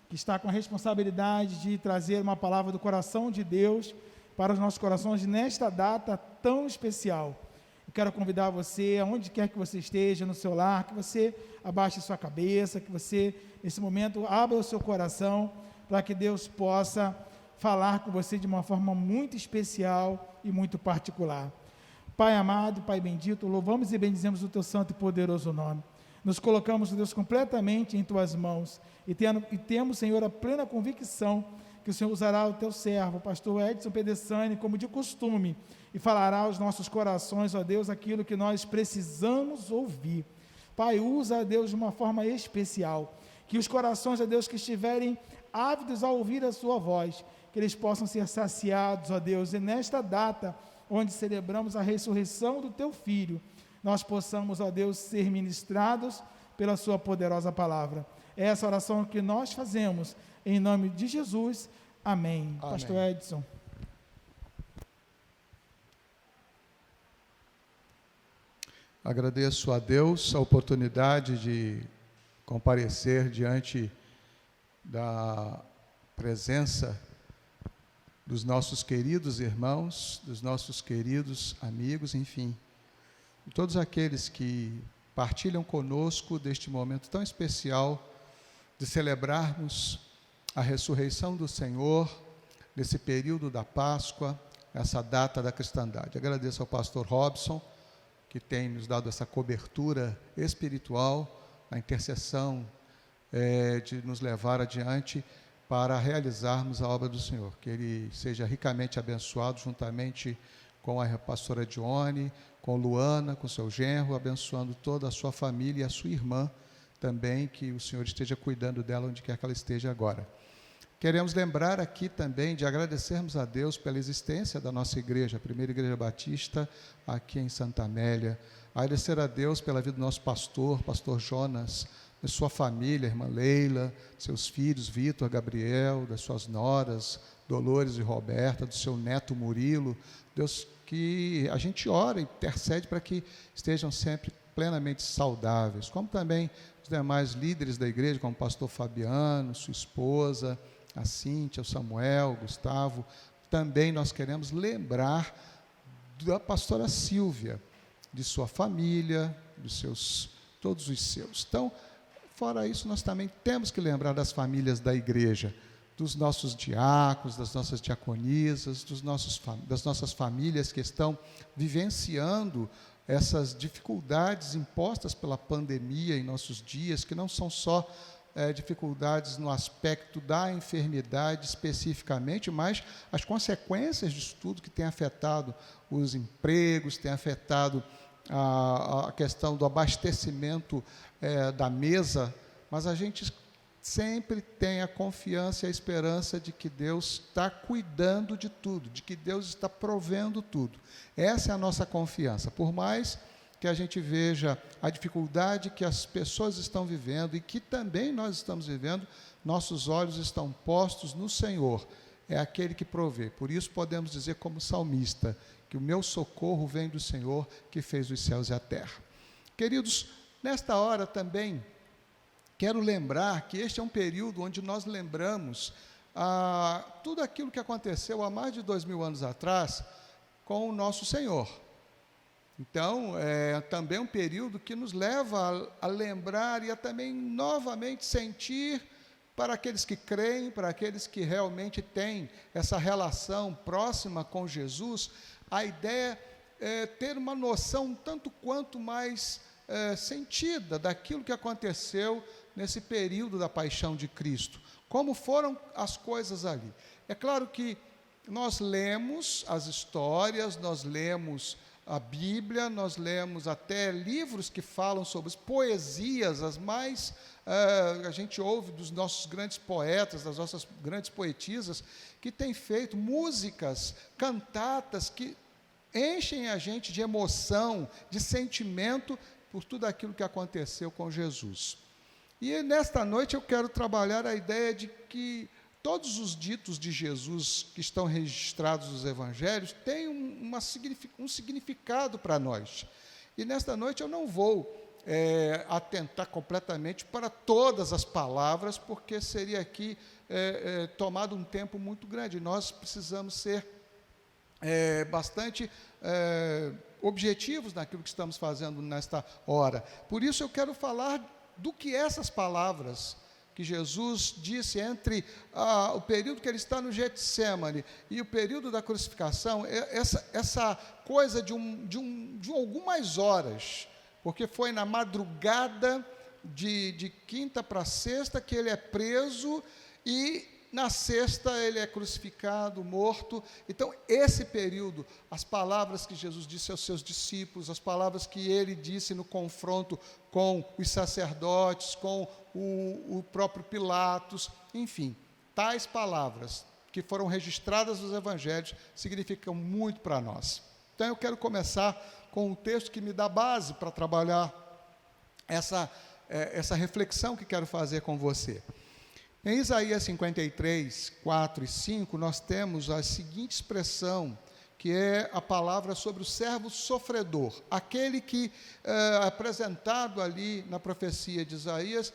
que está com a responsabilidade de trazer uma palavra do coração de Deus para os nossos corações nesta data tão especial. Eu quero convidar você, aonde quer que você esteja, no seu lar, que você abaixe sua cabeça, que você, nesse momento, abra o seu coração, para que Deus possa falar com você de uma forma muito especial e muito particular. Pai amado, Pai bendito, louvamos e bendizemos o Teu santo e poderoso nome. Nos colocamos, Deus, completamente em Tuas mãos e temos, Senhor, a plena convicção que o Senhor usará o Teu servo, o pastor Edson Pedessani, como de costume, e falará aos nossos corações, ó Deus, aquilo que nós precisamos ouvir. Pai, usa, Deus, de uma forma especial, que os corações, ó Deus, que estiverem ávidos a ouvir a Sua voz, que eles possam ser saciados, ó Deus, e nesta data, onde celebramos a ressurreição do Teu Filho, nós possamos, ó Deus, ser ministrados pela Sua poderosa palavra. É essa oração que nós fazemos, em nome de Jesus. Amém. Amém. Pastor Edson. Agradeço a Deus a oportunidade de comparecer diante da presença dos nossos queridos irmãos, dos nossos queridos amigos, enfim, de todos aqueles que partilham conosco deste momento tão especial de celebrarmos a ressurreição do Senhor, nesse período da Páscoa, essa data da cristandade. Agradeço ao pastor Robson, que tem nos dado essa cobertura espiritual, a intercessão de nos levar adiante para realizarmos a obra do Senhor. Que Ele seja ricamente abençoado, juntamente com a pastora Dione, com Luana, com seu genro, abençoando toda a sua família e a sua irmã também, que o Senhor esteja cuidando dela onde quer que ela esteja agora. Queremos lembrar aqui também de agradecermos a Deus pela existência da nossa igreja, a Primeira Igreja Batista, aqui em Santa Amélia. Agradecer a Deus pela vida do nosso pastor Jonas, da sua família, a irmã Leila, seus filhos, Vitor, Gabriel, das suas noras, Dolores e Roberta, do seu neto Murilo. Deus, que a gente ora e intercede para que estejam sempre plenamente saudáveis, como também os demais líderes da igreja, como o pastor Fabiano, sua esposa, a Cíntia, o Samuel, o Gustavo. Também nós queremos lembrar da pastora Silvia, de sua família, todos os seus. Então, fora isso, nós também temos que lembrar das famílias da igreja, dos nossos diáconos, das nossas diaconisas, das nossas famílias que estão vivenciando essas dificuldades impostas pela pandemia em nossos dias, que não são só dificuldades no aspecto da enfermidade especificamente, mas as consequências disso tudo que tem afetado os empregos, tem afetado a questão do abastecimento da mesa, mas a gente sempre tem a confiança e a esperança de que Deus está cuidando de tudo, de que Deus está provendo tudo. Essa é a nossa confiança. Por mais que a gente veja a dificuldade que as pessoas estão vivendo e que também nós estamos vivendo, nossos olhos estão postos no Senhor. É aquele que provê. Por isso podemos dizer como salmista, que o meu socorro vem do Senhor, que fez os céus e a terra. Queridos, nesta hora também, quero lembrar que este é um período onde nós lembramos tudo aquilo que aconteceu há mais de 2000 anos atrás com o nosso Senhor. Então, é também um período que nos leva a lembrar e a também novamente sentir, para aqueles que creem, para aqueles que realmente têm essa relação próxima com Jesus, a ideia é ter uma noção tanto quanto mais sentida daquilo que aconteceu nesse período da paixão de Cristo. Como foram as coisas ali. É claro que nós lemos as histórias, nós lemos a Bíblia, nós lemos até livros que falam sobre poesias, as mais a gente ouve dos nossos grandes poetas, das nossas grandes poetisas, que têm feito músicas, cantatas que enchem a gente de emoção, de sentimento por tudo aquilo que aconteceu com Jesus. E nesta noite eu quero trabalhar a ideia de que todos os ditos de Jesus que estão registrados nos evangelhos têm um significado para nós. E nesta noite eu não vou atentar completamente para todas as palavras, porque seria aqui tomado um tempo muito grande. Nós precisamos ser bastante objetivos naquilo que estamos fazendo nesta hora. Por isso eu quero falar do que essas palavras que Jesus disse entre o período que ele está no Getsêmani e o período da crucificação, essa coisa de algumas horas, porque foi na madrugada de quinta para sexta que ele é preso e na sexta ele é crucificado, morto. Então, esse período, as palavras que Jesus disse aos seus discípulos, as palavras que ele disse no confronto com os sacerdotes, com o próprio Pilatos, enfim, tais palavras que foram registradas nos evangelhos significam muito para nós. Então, eu quero começar com um texto que me dá base para trabalhar essa reflexão que quero fazer com você. Em Isaías 53, 4 e 5, nós temos a seguinte expressão, que é a palavra sobre o servo sofredor, aquele que, apresentado ali na profecia de Isaías,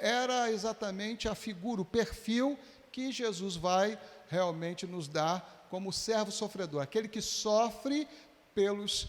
era exatamente a figura, o perfil que Jesus vai realmente nos dar como servo sofredor, aquele que sofre pelos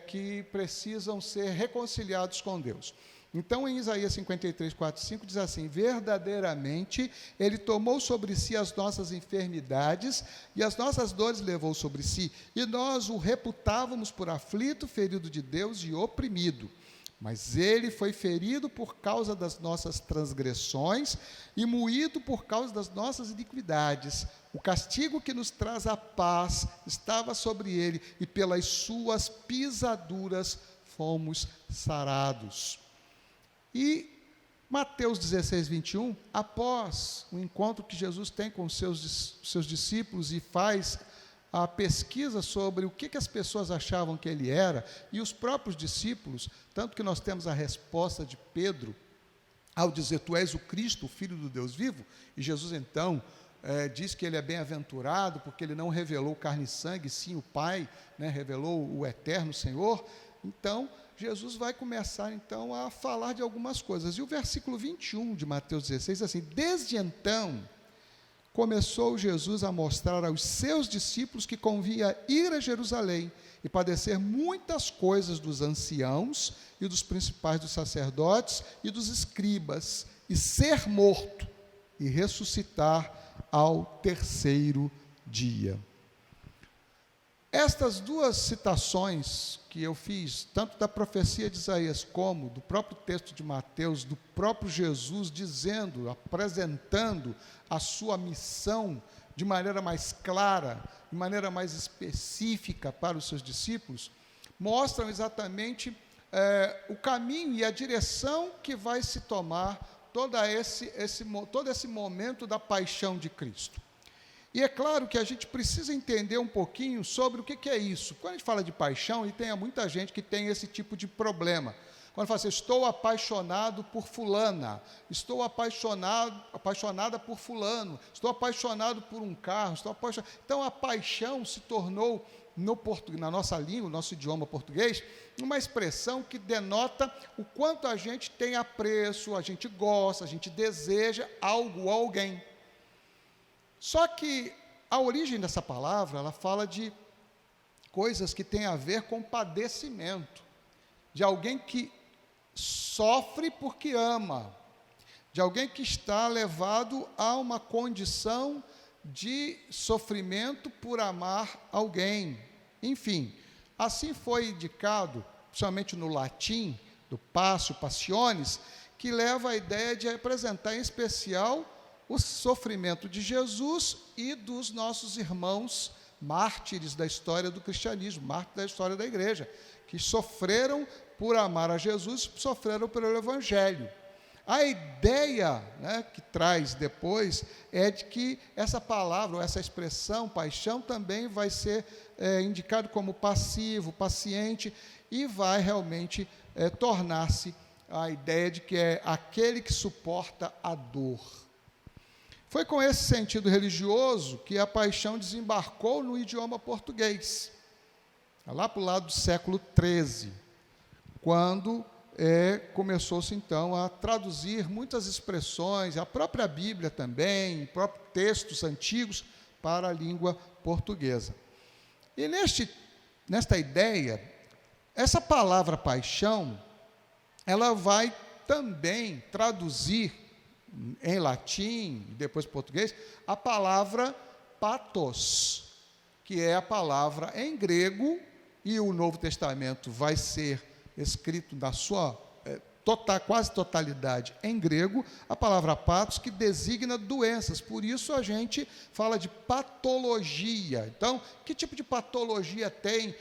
que precisam ser reconciliados com Deus. Então, em Isaías 53, 4 e 5, diz assim: verdadeiramente, ele tomou sobre si as nossas enfermidades e as nossas dores levou sobre si, e nós o reputávamos por aflito, ferido de Deus e oprimido. Mas ele foi ferido por causa das nossas transgressões e moído por causa das nossas iniquidades. O castigo que nos traz a paz estava sobre ele, e pelas suas pisaduras fomos sarados. E Mateus 16, 21, após o encontro que Jesus tem com os seus discípulos e faz a pesquisa sobre o que as pessoas achavam que ele era, e os próprios discípulos, tanto que nós temos a resposta de Pedro, ao dizer: tu és o Cristo, o Filho do Deus vivo, e Jesus então diz que ele é bem-aventurado, porque ele não revelou carne e sangue, sim o Pai, revelou o eterno Senhor. Então, Jesus vai começar, então, a falar de algumas coisas. E o versículo 21 de Mateus 16, assim: desde então, começou Jesus a mostrar aos seus discípulos que convinha ir a Jerusalém e padecer muitas coisas dos anciãos e dos principais dos sacerdotes e dos escribas, e ser morto e ressuscitar ao terceiro dia. Estas duas citações que eu fiz, tanto da profecia de Isaías como do próprio texto de Mateus, do próprio Jesus dizendo, apresentando a sua missão de maneira mais clara, de maneira mais específica para os seus discípulos, mostram exatamente o caminho e a direção que vai se tomar todo esse momento da paixão de Cristo. E é claro que a gente precisa entender um pouquinho sobre o que é isso. Quando a gente fala de paixão, e tem muita gente que tem esse tipo de problema. Quando fala assim: estou apaixonado por fulana, estou apaixonada por fulano, estou apaixonado por um carro, estou apaixonado. Então, a paixão se tornou, na nossa língua, no nosso idioma português, uma expressão que denota o quanto a gente tem apreço, a gente gosta, a gente deseja algo ou alguém. Só que a origem dessa palavra, ela fala de coisas que têm a ver com padecimento, de alguém que sofre porque ama, de alguém que está levado a uma condição de sofrimento por amar alguém. Enfim, assim foi indicado, principalmente no latim, do passio, passiones, que leva a ideia de apresentar em especial o sofrimento de Jesus e dos nossos irmãos mártires da história do cristianismo, mártires da história da igreja, que sofreram por amar a Jesus, sofreram pelo Evangelho. A ideia, que traz depois é de que essa palavra, ou essa expressão, paixão, também vai ser indicado como passivo, paciente, e vai realmente tornar-se a ideia de que é aquele que suporta a dor. Foi com esse sentido religioso que a paixão desembarcou no idioma português, lá para o lado do século XIII. quando começou-se então a traduzir muitas expressões, a própria Bíblia também, próprios textos antigos, para a língua portuguesa. E nesta ideia, essa palavra paixão, ela vai também traduzir em latim, depois português, a palavra pathos, que é a palavra em grego, e o Novo Testamento vai ser escrito na sua quase totalidade em grego, a palavra pathos, que designa doenças. Por isso a gente fala de patologia. Então, que tipo de patologia tem?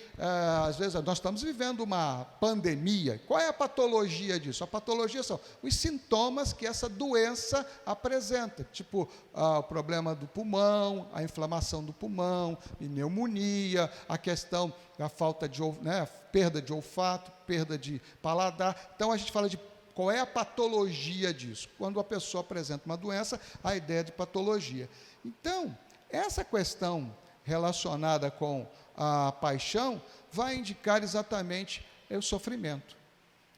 Às vezes nós estamos vivendo uma pandemia. Qual é a patologia disso? A patologia são os sintomas que essa doença apresenta, tipo o problema do pulmão, a inflamação do pulmão, pneumonia, a questão da falta de, perda de olfato, perda de paladar. Então, a gente fala de qual é a patologia disso. Quando a pessoa apresenta uma doença, a ideia de patologia. Então, essa questão relacionada com a paixão vai indicar exatamente o sofrimento.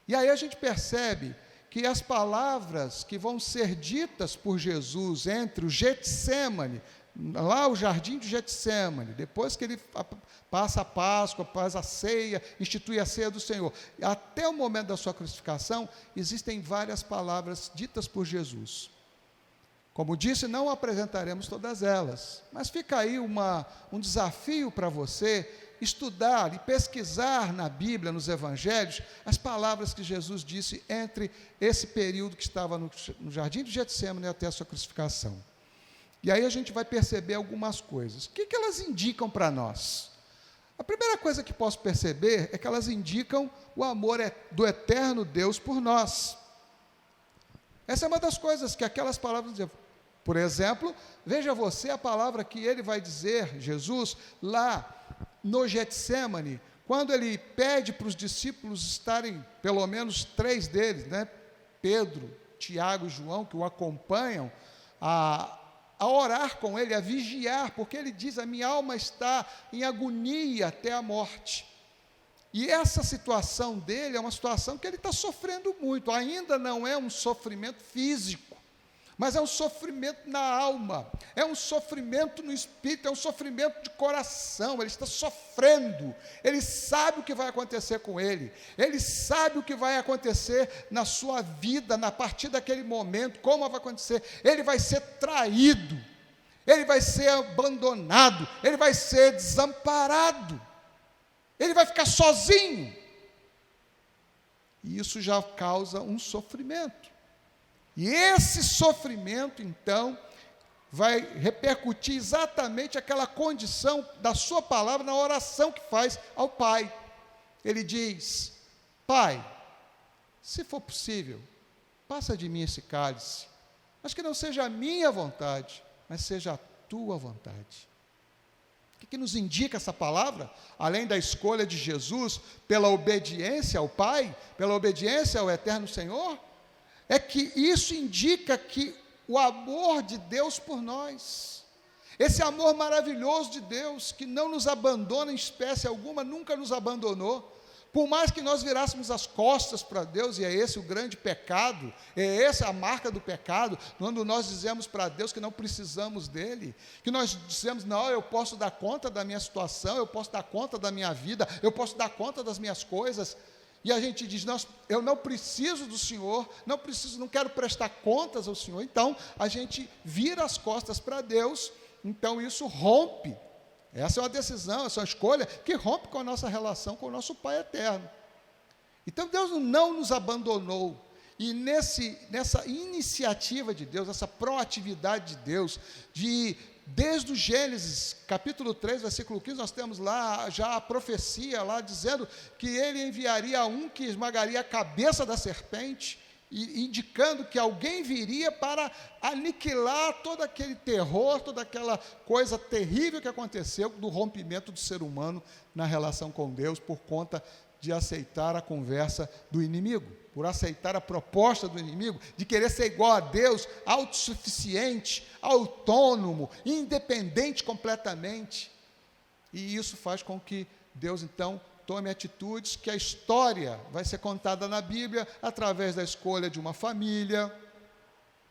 E aí a gente percebe que as palavras que vão ser ditas por Jesus entre o Getsêmani, lá o jardim de Getsêmani, depois que ele passa a Páscoa, faz a ceia, institui a ceia do Senhor, até o momento da sua crucificação, existem várias palavras ditas por Jesus. Como disse, não apresentaremos todas elas, mas fica aí um desafio para você estudar e pesquisar na Bíblia, nos Evangelhos, as palavras que Jesus disse entre esse período que estava no jardim de Getsêmani até a sua crucificação. E aí a gente vai perceber algumas coisas. O que elas indicam para nós? A primeira coisa que posso perceber é que elas indicam o amor do eterno Deus por nós. Essa é uma das coisas que aquelas palavras dizem. Por exemplo, veja você a palavra que ele vai dizer, Jesus, lá no Getsêmani, quando ele pede para os discípulos estarem, pelo menos 3 deles, Pedro, Tiago e João, que o acompanham, a orar com ele, a vigiar, porque ele diz, a minha alma está em agonia até a morte. E essa situação dele é uma situação que ele está sofrendo muito, ainda não é um sofrimento físico, mas é um sofrimento na alma, é um sofrimento no espírito, é um sofrimento de coração. Ele está sofrendo, ele sabe o que vai acontecer com ele sabe o que vai acontecer na sua vida, a partir daquele momento, como vai acontecer. Ele vai ser traído, ele vai ser abandonado, ele vai ser desamparado, ele vai ficar sozinho, e isso já causa um sofrimento. E esse sofrimento, então, vai repercutir exatamente aquela condição da sua palavra na oração que faz ao Pai. Ele diz, Pai, se for possível, passa de mim esse cálice, mas que não seja a minha vontade, mas seja a tua vontade. O que nos indica essa palavra? Além da escolha de Jesus pela obediência ao Pai, pela obediência ao eterno Senhor, é que isso indica que o amor de Deus por nós, esse amor maravilhoso de Deus, que não nos abandona em espécie alguma, nunca nos abandonou, por mais que nós virássemos as costas para Deus, e é esse o grande pecado, é essa a marca do pecado, quando nós dizemos para Deus que não precisamos dEle, que nós dizemos, não, eu posso dar conta da minha situação, eu posso dar conta da minha vida, eu posso dar conta das minhas coisas, e a gente diz, eu não preciso do Senhor, não quero prestar contas ao Senhor. Então, a gente vira as costas para Deus, então isso rompe. Essa é uma decisão, essa é uma escolha que rompe com a nossa relação com o nosso Pai eterno. Então, Deus não nos abandonou. E nessa iniciativa de Deus, essa proatividade de Deus, desde o Gênesis, capítulo 3, versículo 15, nós temos lá já a profecia, lá dizendo que ele enviaria um que esmagaria a cabeça da serpente, indicando que alguém viria para aniquilar todo aquele terror, toda aquela coisa terrível que aconteceu do rompimento do ser humano na relação com Deus, por conta de aceitar a conversa do inimigo, por aceitar a proposta do inimigo, de querer ser igual a Deus, autossuficiente, autônomo, independente completamente. E isso faz com que Deus, então, tome atitudes, que a história vai ser contada na Bíblia através da escolha de uma família,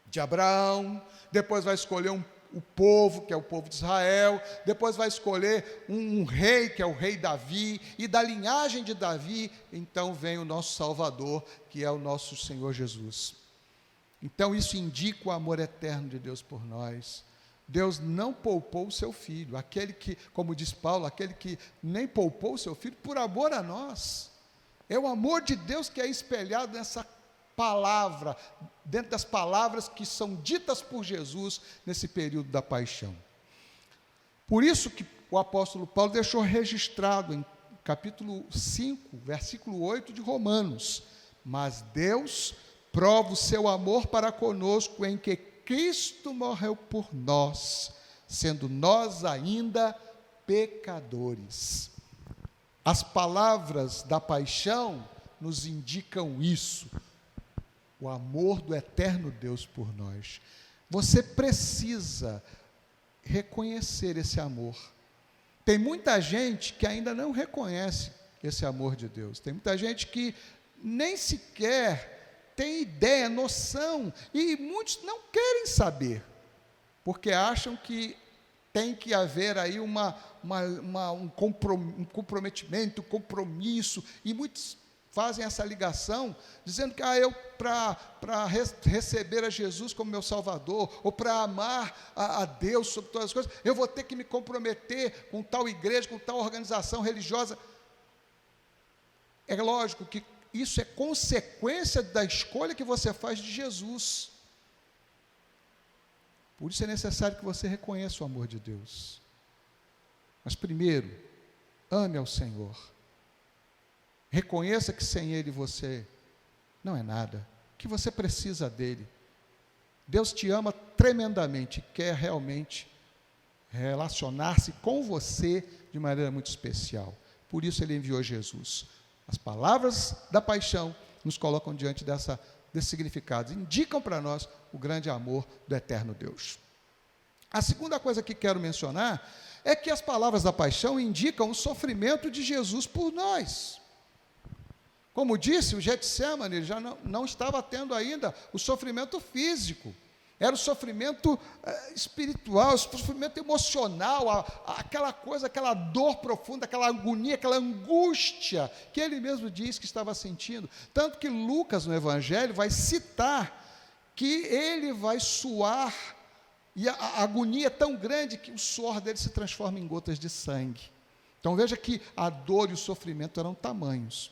de Abraão, depois vai escolher o povo, que é o povo de Israel, depois vai escolher um rei, que é o rei Davi, e da linhagem de Davi, então vem o nosso Salvador, que é o nosso Senhor Jesus. Então isso indica o amor eterno de Deus por nós. Deus não poupou o seu Filho, aquele que, como diz Paulo, aquele que nem poupou o seu Filho por amor a nós. É o amor de Deus que é espelhado nessa palavra, dentro das palavras que são ditas por Jesus nesse período da paixão. Por isso que o apóstolo Paulo deixou registrado em capítulo 5, versículo 8 de Romanos: mas Deus prova o seu amor para conosco em que Cristo morreu por nós, sendo nós ainda pecadores. As palavras da paixão nos indicam isso, o amor do eterno Deus por nós. Você precisa reconhecer esse amor. Tem muita gente que ainda não reconhece esse amor de Deus. Tem muita gente que nem sequer tem ideia, noção, e muitos não querem saber, porque acham que tem que haver aí um comprometimento, compromisso, e muitos fazem essa ligação, dizendo que eu, para receber a Jesus como meu Salvador, ou para amar a Deus sobre todas as coisas, eu vou ter que me comprometer com tal igreja, com tal organização religiosa. É lógico que isso é consequência da escolha que você faz de Jesus. Por isso é necessário que você reconheça o amor de Deus. Mas primeiro, ame ao Senhor. Reconheça que sem Ele você não é nada, que você precisa dEle. Deus te ama tremendamente e quer realmente relacionar-se com você de maneira muito especial. Por isso Ele enviou Jesus. As palavras da paixão nos colocam diante desse significado, indicam para nós o grande amor do eterno Deus. A segunda coisa que quero mencionar é que as palavras da paixão indicam o sofrimento de Jesus por nós. Como disse, o Getsemane já não estava tendo ainda o sofrimento físico. Era o sofrimento espiritual, o sofrimento emocional, aquela coisa, aquela dor profunda, aquela agonia, aquela angústia que ele mesmo diz que estava sentindo. Tanto que Lucas, no Evangelho, vai citar que ele vai suar, e a agonia é tão grande que o suor dele se transforma em gotas de sangue. Então veja que a dor e o sofrimento eram tamanhos.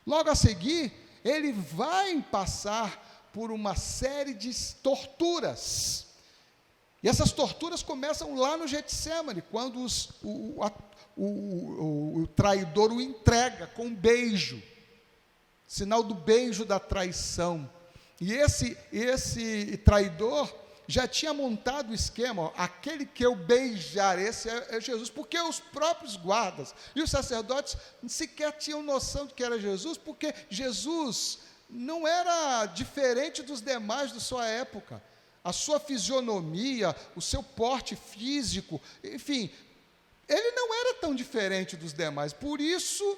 Logo a seguir, ele vai passar por uma série de torturas. E essas torturas começam lá no Getsemane, quando o traidor o entrega com um beijo, sinal do beijo da traição. E esse traidor já tinha montado o esquema: aquele que eu beijar, esse é Jesus, porque os próprios guardas e os sacerdotes sequer tinham noção de que era Jesus, porque Jesus não era diferente dos demais da sua época. A sua fisionomia, o seu porte físico, enfim, ele não era tão diferente dos demais. Por isso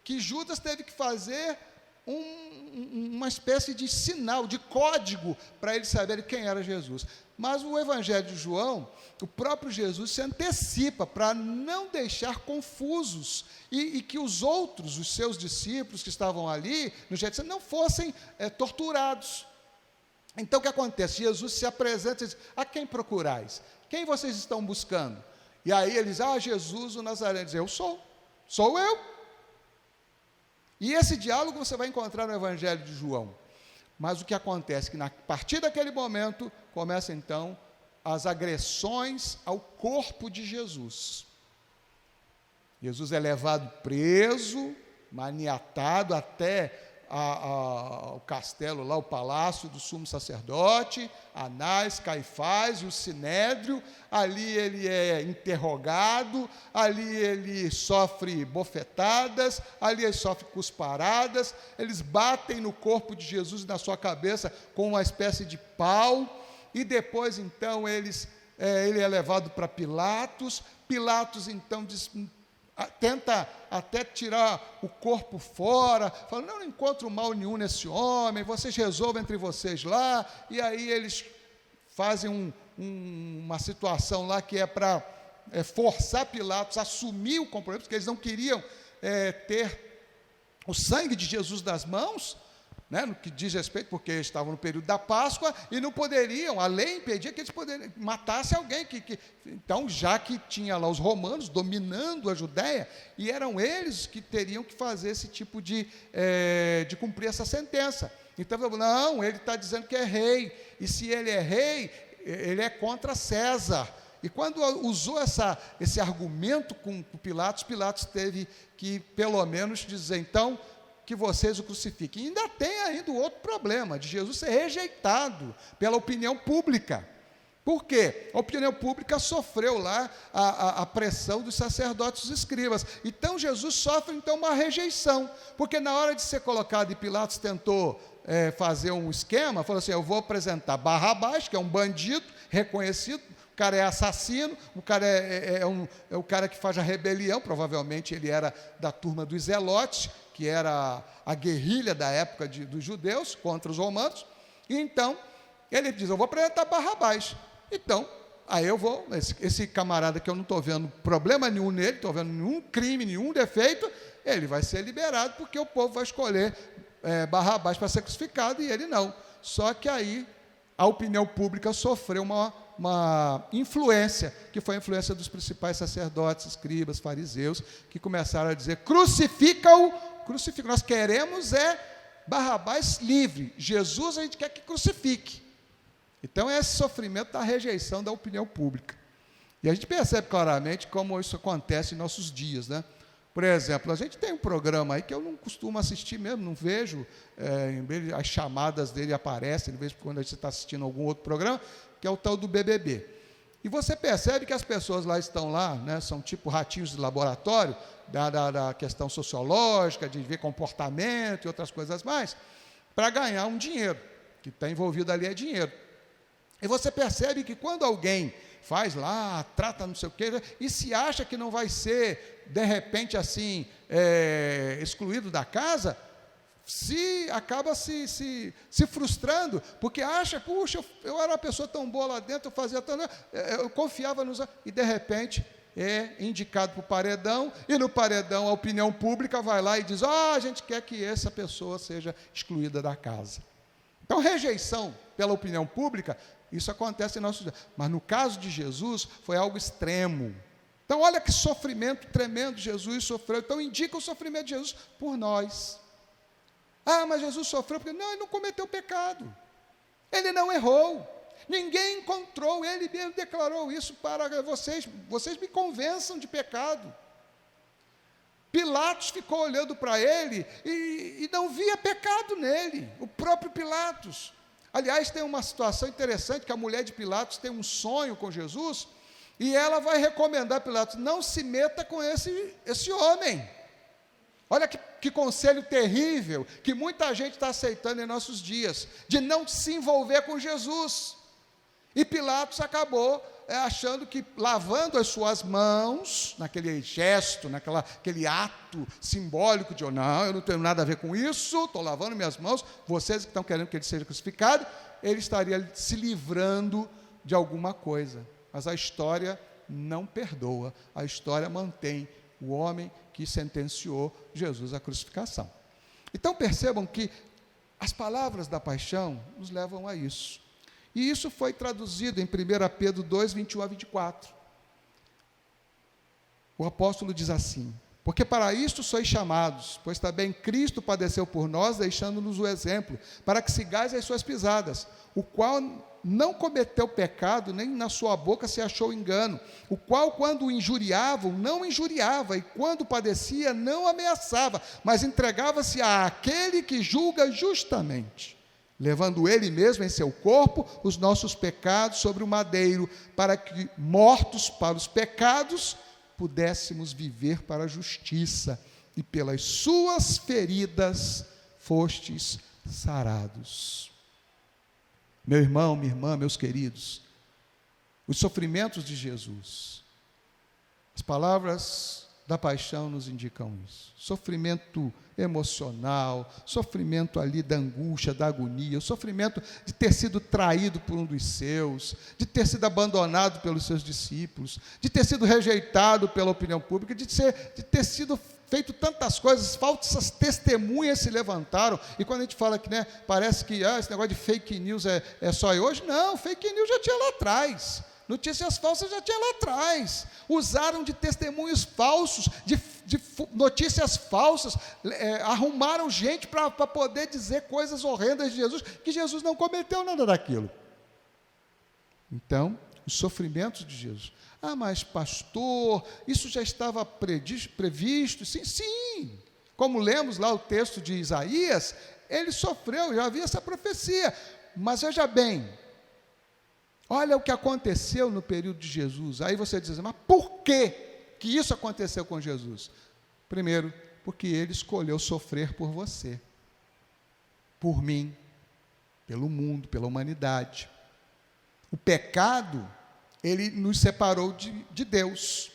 que Judas teve que fazer uma espécie de sinal, de código, para eles saberem quem era Jesus. Mas o Evangelho de João, o próprio Jesus se antecipa para não deixar confusos e que os outros, os seus discípulos que estavam ali no Getsemane, não fossem torturados. Então o que acontece? Jesus se apresenta e diz: a quem procurais? Quem vocês estão buscando? E aí eles: Jesus o Nazareno. Diz: eu sou eu. E esse diálogo você vai encontrar no Evangelho de João. Mas o que acontece é que, a partir daquele momento, começam então as agressões ao corpo de Jesus. Jesus é levado preso, maniatado até o castelo lá, o palácio do sumo sacerdote, Anás, Caifás e o Sinédrio. Ali ele é interrogado, ali ele sofre bofetadas, ali ele sofre cusparadas, eles batem no corpo de Jesus e na sua cabeça com uma espécie de pau, e depois então ele é levado para Pilatos. Pilatos então tenta até tirar o corpo fora, fala, não encontro mal nenhum nesse homem, vocês resolvem entre vocês lá, e aí eles fazem uma situação lá que é para forçar Pilatos a assumir o compromisso, porque eles não queriam ter o sangue de Jesus nas mãos, né, no que diz respeito, porque estavam no período da Páscoa, e não poderiam, a lei impedia que eles matassem alguém, então, já que tinha lá os romanos dominando a Judéia, e eram eles que teriam que fazer esse tipo de cumprir essa sentença. Então, não, ele está dizendo que é rei, e se ele é rei, ele é contra César. E quando usou esse argumento com Pilatos, Pilatos teve que, pelo menos, dizer, então, que vocês o crucifiquem. E ainda tem o outro problema, de Jesus ser rejeitado pela opinião pública. Por quê? A opinião pública sofreu lá a pressão dos sacerdotes e escribas. Então, Jesus sofre, uma rejeição. Porque na hora de ser colocado, e Pilatos tentou fazer um esquema, falou assim, eu vou apresentar Barrabás, que é um bandido reconhecido, o cara é assassino, o cara é o cara que faz a rebelião, provavelmente ele era da turma dos Zelotes, que era a guerrilha da época dos judeus contra os romanos. E então, ele diz, eu vou apresentar Barrabás. Então, aí eu vou, esse camarada que eu não estou vendo problema nenhum nele, estou vendo nenhum crime, nenhum defeito, ele vai ser liberado, porque o povo vai escolher Barrabás para ser crucificado, e ele não. Só que aí, a opinião pública sofreu uma influência, que foi a influência dos principais sacerdotes, escribas, fariseus, que começaram a dizer, crucifica-o, nós queremos Barrabás livre, Jesus a gente quer que crucifique. Então, esse sofrimento da rejeição da opinião pública. E a gente percebe claramente como isso acontece em nossos dias, né? Por exemplo, a gente tem um programa aí que eu não costumo assistir mesmo, não vejo, as chamadas dele aparecem, de vez em quando a gente está assistindo algum outro programa, que é o tal do BBB. E você percebe que as pessoas lá estão lá, né, são tipo ratinhos de laboratório, da questão sociológica, de ver comportamento e outras coisas mais, para ganhar um dinheiro, que está envolvido ali é dinheiro. E você percebe que quando alguém faz lá, trata não sei o quê, e se acha que não vai ser, de repente, assim, excluído da casa, acaba se frustrando, porque acha, puxa, eu era uma pessoa tão boa lá dentro, eu fazia tanto, eu confiava nos... E, de repente, é indicado para o paredão, e no paredão a opinião pública vai lá e diz, a gente quer que essa pessoa seja excluída da casa. Então, rejeição pela opinião pública, isso acontece em nossos dias. Mas no caso de Jesus, foi algo extremo. Então, olha que sofrimento tremendo Jesus sofreu. Então, indica o sofrimento de Jesus por nós. Mas Jesus sofreu porque... Não, ele não cometeu pecado. Ele não errou. Ninguém encontrou. Ele mesmo declarou isso para vocês. Vocês me convençam de pecado. Pilatos ficou olhando para ele e não via pecado nele. O próprio Pilatos. Aliás, tem uma situação interessante, que a mulher de Pilatos tem um sonho com Jesus, e ela vai recomendar a Pilatos, não se meta com esse homem. Olha que conselho terrível, que muita gente está aceitando em nossos dias, de não se envolver com Jesus. E Pilatos acabou achando que, lavando as suas mãos, naquele gesto, aquele ato simbólico de, não, eu não tenho nada a ver com isso, estou lavando minhas mãos, vocês que estão querendo que ele seja crucificado, ele estaria se livrando de alguma coisa. Mas a história não perdoa, a história mantém o homem que sentenciou Jesus à crucificação. Então percebam que as palavras da paixão nos levam a isso. E isso foi traduzido em 1 Pedro 2, 21 a 24. O apóstolo diz assim, porque para isto sois chamados, pois também Cristo padeceu por nós, deixando-nos o exemplo, para que sigais as suas pisadas, o qual não cometeu pecado, nem na sua boca se achou engano, o qual, quando o injuriavam, não injuriava, e quando padecia, não ameaçava, mas entregava-se àquele que julga justamente, levando ele mesmo em seu corpo os nossos pecados sobre o madeiro, para que, mortos para os pecados, pudéssemos viver para a justiça, e pelas suas feridas fostes sarados. Meu irmão, minha irmã, meus queridos, os sofrimentos de Jesus, as palavras da paixão nos indicam isso. Sofrimento emocional, sofrimento ali da angústia, da agonia, o sofrimento de ter sido traído por um dos seus, de ter sido abandonado pelos seus discípulos, de ter sido rejeitado pela opinião pública, de ter sido feito tantas coisas, falsas testemunhas se levantaram. E quando a gente fala que, parece que esse negócio de fake news é só hoje, não, fake news já tinha lá atrás. Notícias falsas já tinha lá atrás. Usaram de testemunhos falsos, de notícias falsas, arrumaram gente para poder dizer coisas horrendas de Jesus, que Jesus não cometeu nada daquilo. Então, os sofrimentos de Jesus. Ah, mas pastor, isso já estava previsto? Sim. Como lemos lá o texto de Isaías, ele sofreu, já havia essa profecia. Mas veja bem, olha o que aconteceu no período de Jesus. Aí você diz, mas por que isso aconteceu com Jesus? Primeiro, porque ele escolheu sofrer por você, por mim, pelo mundo, pela humanidade. O pecado, ele nos separou de Deus.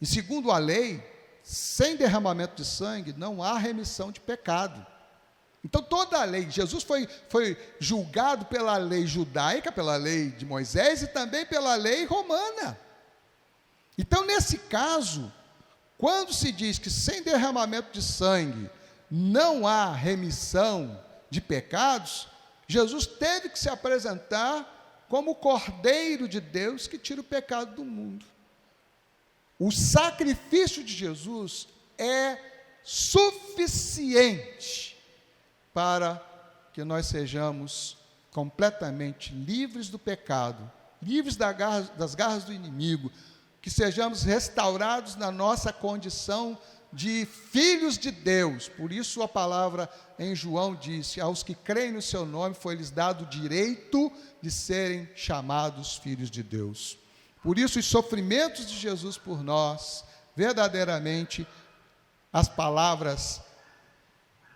E segundo a lei, sem derramamento de sangue, não há remissão de pecado. Então, toda a lei, Jesus foi julgado pela lei judaica, pela lei de Moisés e também pela lei romana. Então, nesse caso, quando se diz que sem derramamento de sangue não há remissão de pecados, Jesus teve que se apresentar como o Cordeiro de Deus que tira o pecado do mundo. O sacrifício de Jesus é suficiente para que nós sejamos completamente livres do pecado, livres das garras do inimigo, que sejamos restaurados na nossa condição de filhos de Deus. Por isso a palavra em João disse, aos que creem no seu nome foi-lhes dado o direito de serem chamados filhos de Deus. Por isso os sofrimentos de Jesus por nós, verdadeiramente, as palavras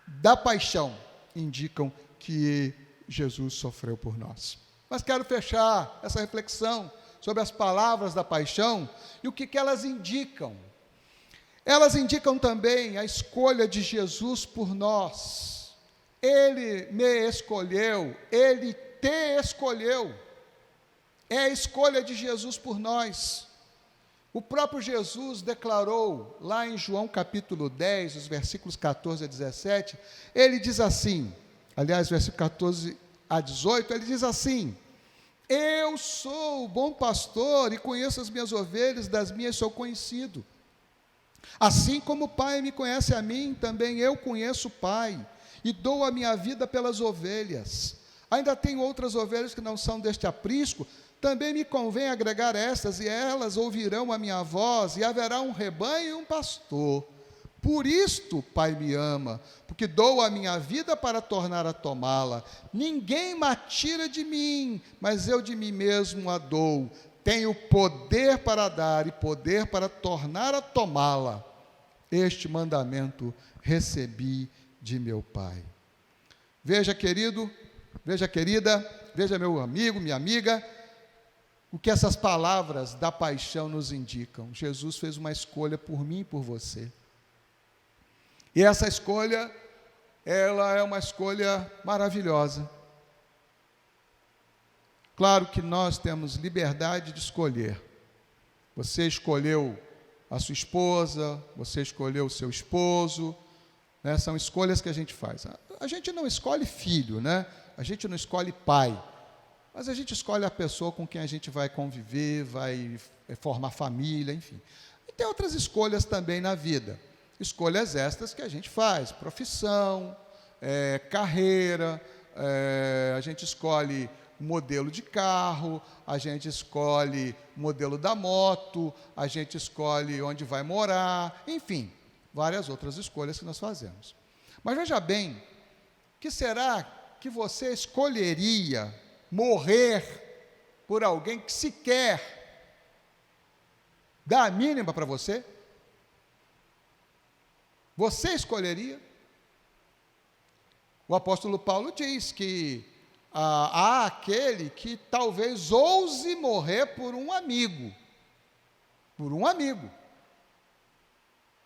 da paixão indicam que Jesus sofreu por nós. Mas quero fechar essa reflexão sobre as palavras da paixão e o que elas indicam. Elas indicam também a escolha de Jesus por nós. Ele me escolheu, Ele te escolheu. É a escolha de Jesus por nós. O próprio Jesus declarou, lá em João capítulo 10, os versículos 14 a 17, ele diz assim, aliás, versículo 14 a 18, ele diz assim, eu sou o bom pastor e conheço as minhas ovelhas, das minhas sou conhecido. Assim como o Pai me conhece a mim, também eu conheço o Pai, e dou a minha vida pelas ovelhas. Ainda tenho outras ovelhas que não são deste aprisco, também me convém agregar estas, e elas ouvirão a minha voz, e haverá um rebanho e um pastor. Por isto o Pai me ama, porque dou a minha vida para tornar a tomá-la. Ninguém me tira de mim, mas eu de mim mesmo a dou. Tenho poder para dar e poder para tornar a tomá-la. Este mandamento recebi de meu Pai. Veja, querido, veja, querida, veja, meu amigo, minha amiga, o que essas palavras da paixão nos indicam. Jesus fez uma escolha por mim e por você. E essa escolha, ela é uma escolha maravilhosa. Claro que nós temos liberdade de escolher. Você escolheu a sua esposa, você escolheu o seu esposo, né? São escolhas que a gente faz. A gente não escolhe filho, né? A gente não escolhe pai, mas a gente escolhe a pessoa com quem a gente vai conviver, vai formar família, enfim. E tem outras escolhas também na vida. Escolhas estas que a gente faz, profissão, carreira, a gente escolhe o modelo de carro, a gente escolhe o modelo da moto, a gente escolhe onde vai morar, enfim, várias outras escolhas que nós fazemos. Mas veja bem, que será que você escolheria morrer por alguém que sequer dá a mínima para você? Você escolheria? O apóstolo Paulo diz que há aquele que talvez ouse morrer por um amigo. Por um amigo.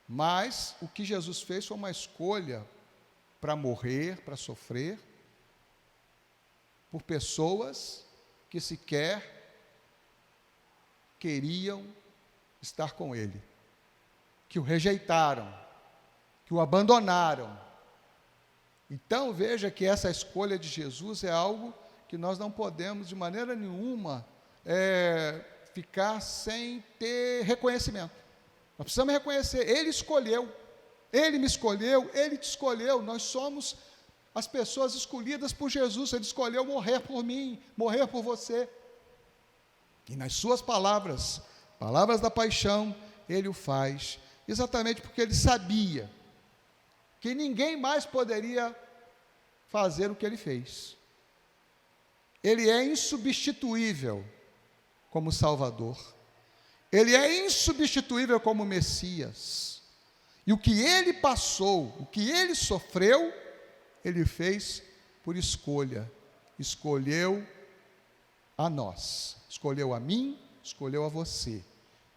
Mas o que Jesus fez foi uma escolha para morrer, para sofrer, por pessoas que sequer queriam estar com Ele, que o rejeitaram, que o abandonaram. Então veja que essa escolha de Jesus é algo que nós não podemos de maneira nenhuma ficar sem ter reconhecimento. Nós precisamos reconhecer, Ele escolheu, Ele me escolheu, Ele te escolheu, nós somos as pessoas escolhidas por Jesus, Ele escolheu morrer por mim, morrer por você. E nas suas palavras, palavras da paixão, Ele o faz, exatamente porque Ele sabia que ninguém mais poderia fazer o que Ele fez. Ele é insubstituível como Salvador. Ele é insubstituível como Messias. E o que Ele passou, o que Ele sofreu, Ele fez por escolha. Escolheu a nós. Escolheu a mim, escolheu a você.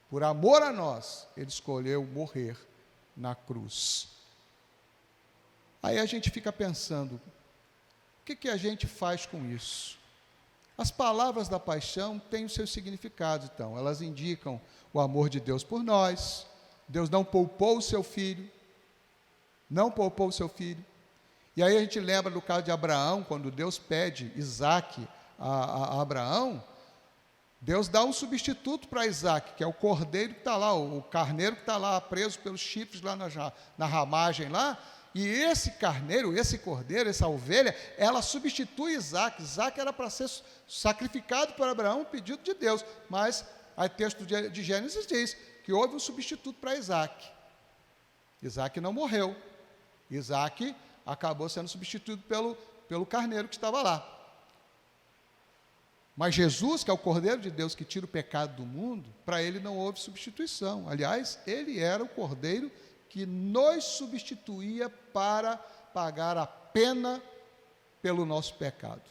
Por amor a nós, Ele escolheu morrer na cruz. Aí a gente fica pensando, o que a gente faz com isso? As palavras da paixão têm o seu significado, então. Elas indicam o amor de Deus por nós. Deus não poupou o seu filho. Não poupou o seu filho. E aí a gente lembra do caso de Abraão, quando Deus pede Isaque a Abraão, Deus dá um substituto para Isaque, que é o cordeiro que está lá, o carneiro que está lá preso pelos chifres lá na ramagem lá. E esse carneiro, esse cordeiro, essa ovelha, ela substitui Isaque. Isaque era para ser sacrificado por Abraão, pedido de Deus. Mas o texto de Gênesis diz que houve um substituto para Isaque. Isaque não morreu. Isaque acabou sendo substituído pelo carneiro que estava lá. Mas Jesus, que é o Cordeiro de Deus que tira o pecado do mundo, para ele não houve substituição. Aliás, ele era o Cordeiro que nos substituía para pagar a pena pelo nosso pecado.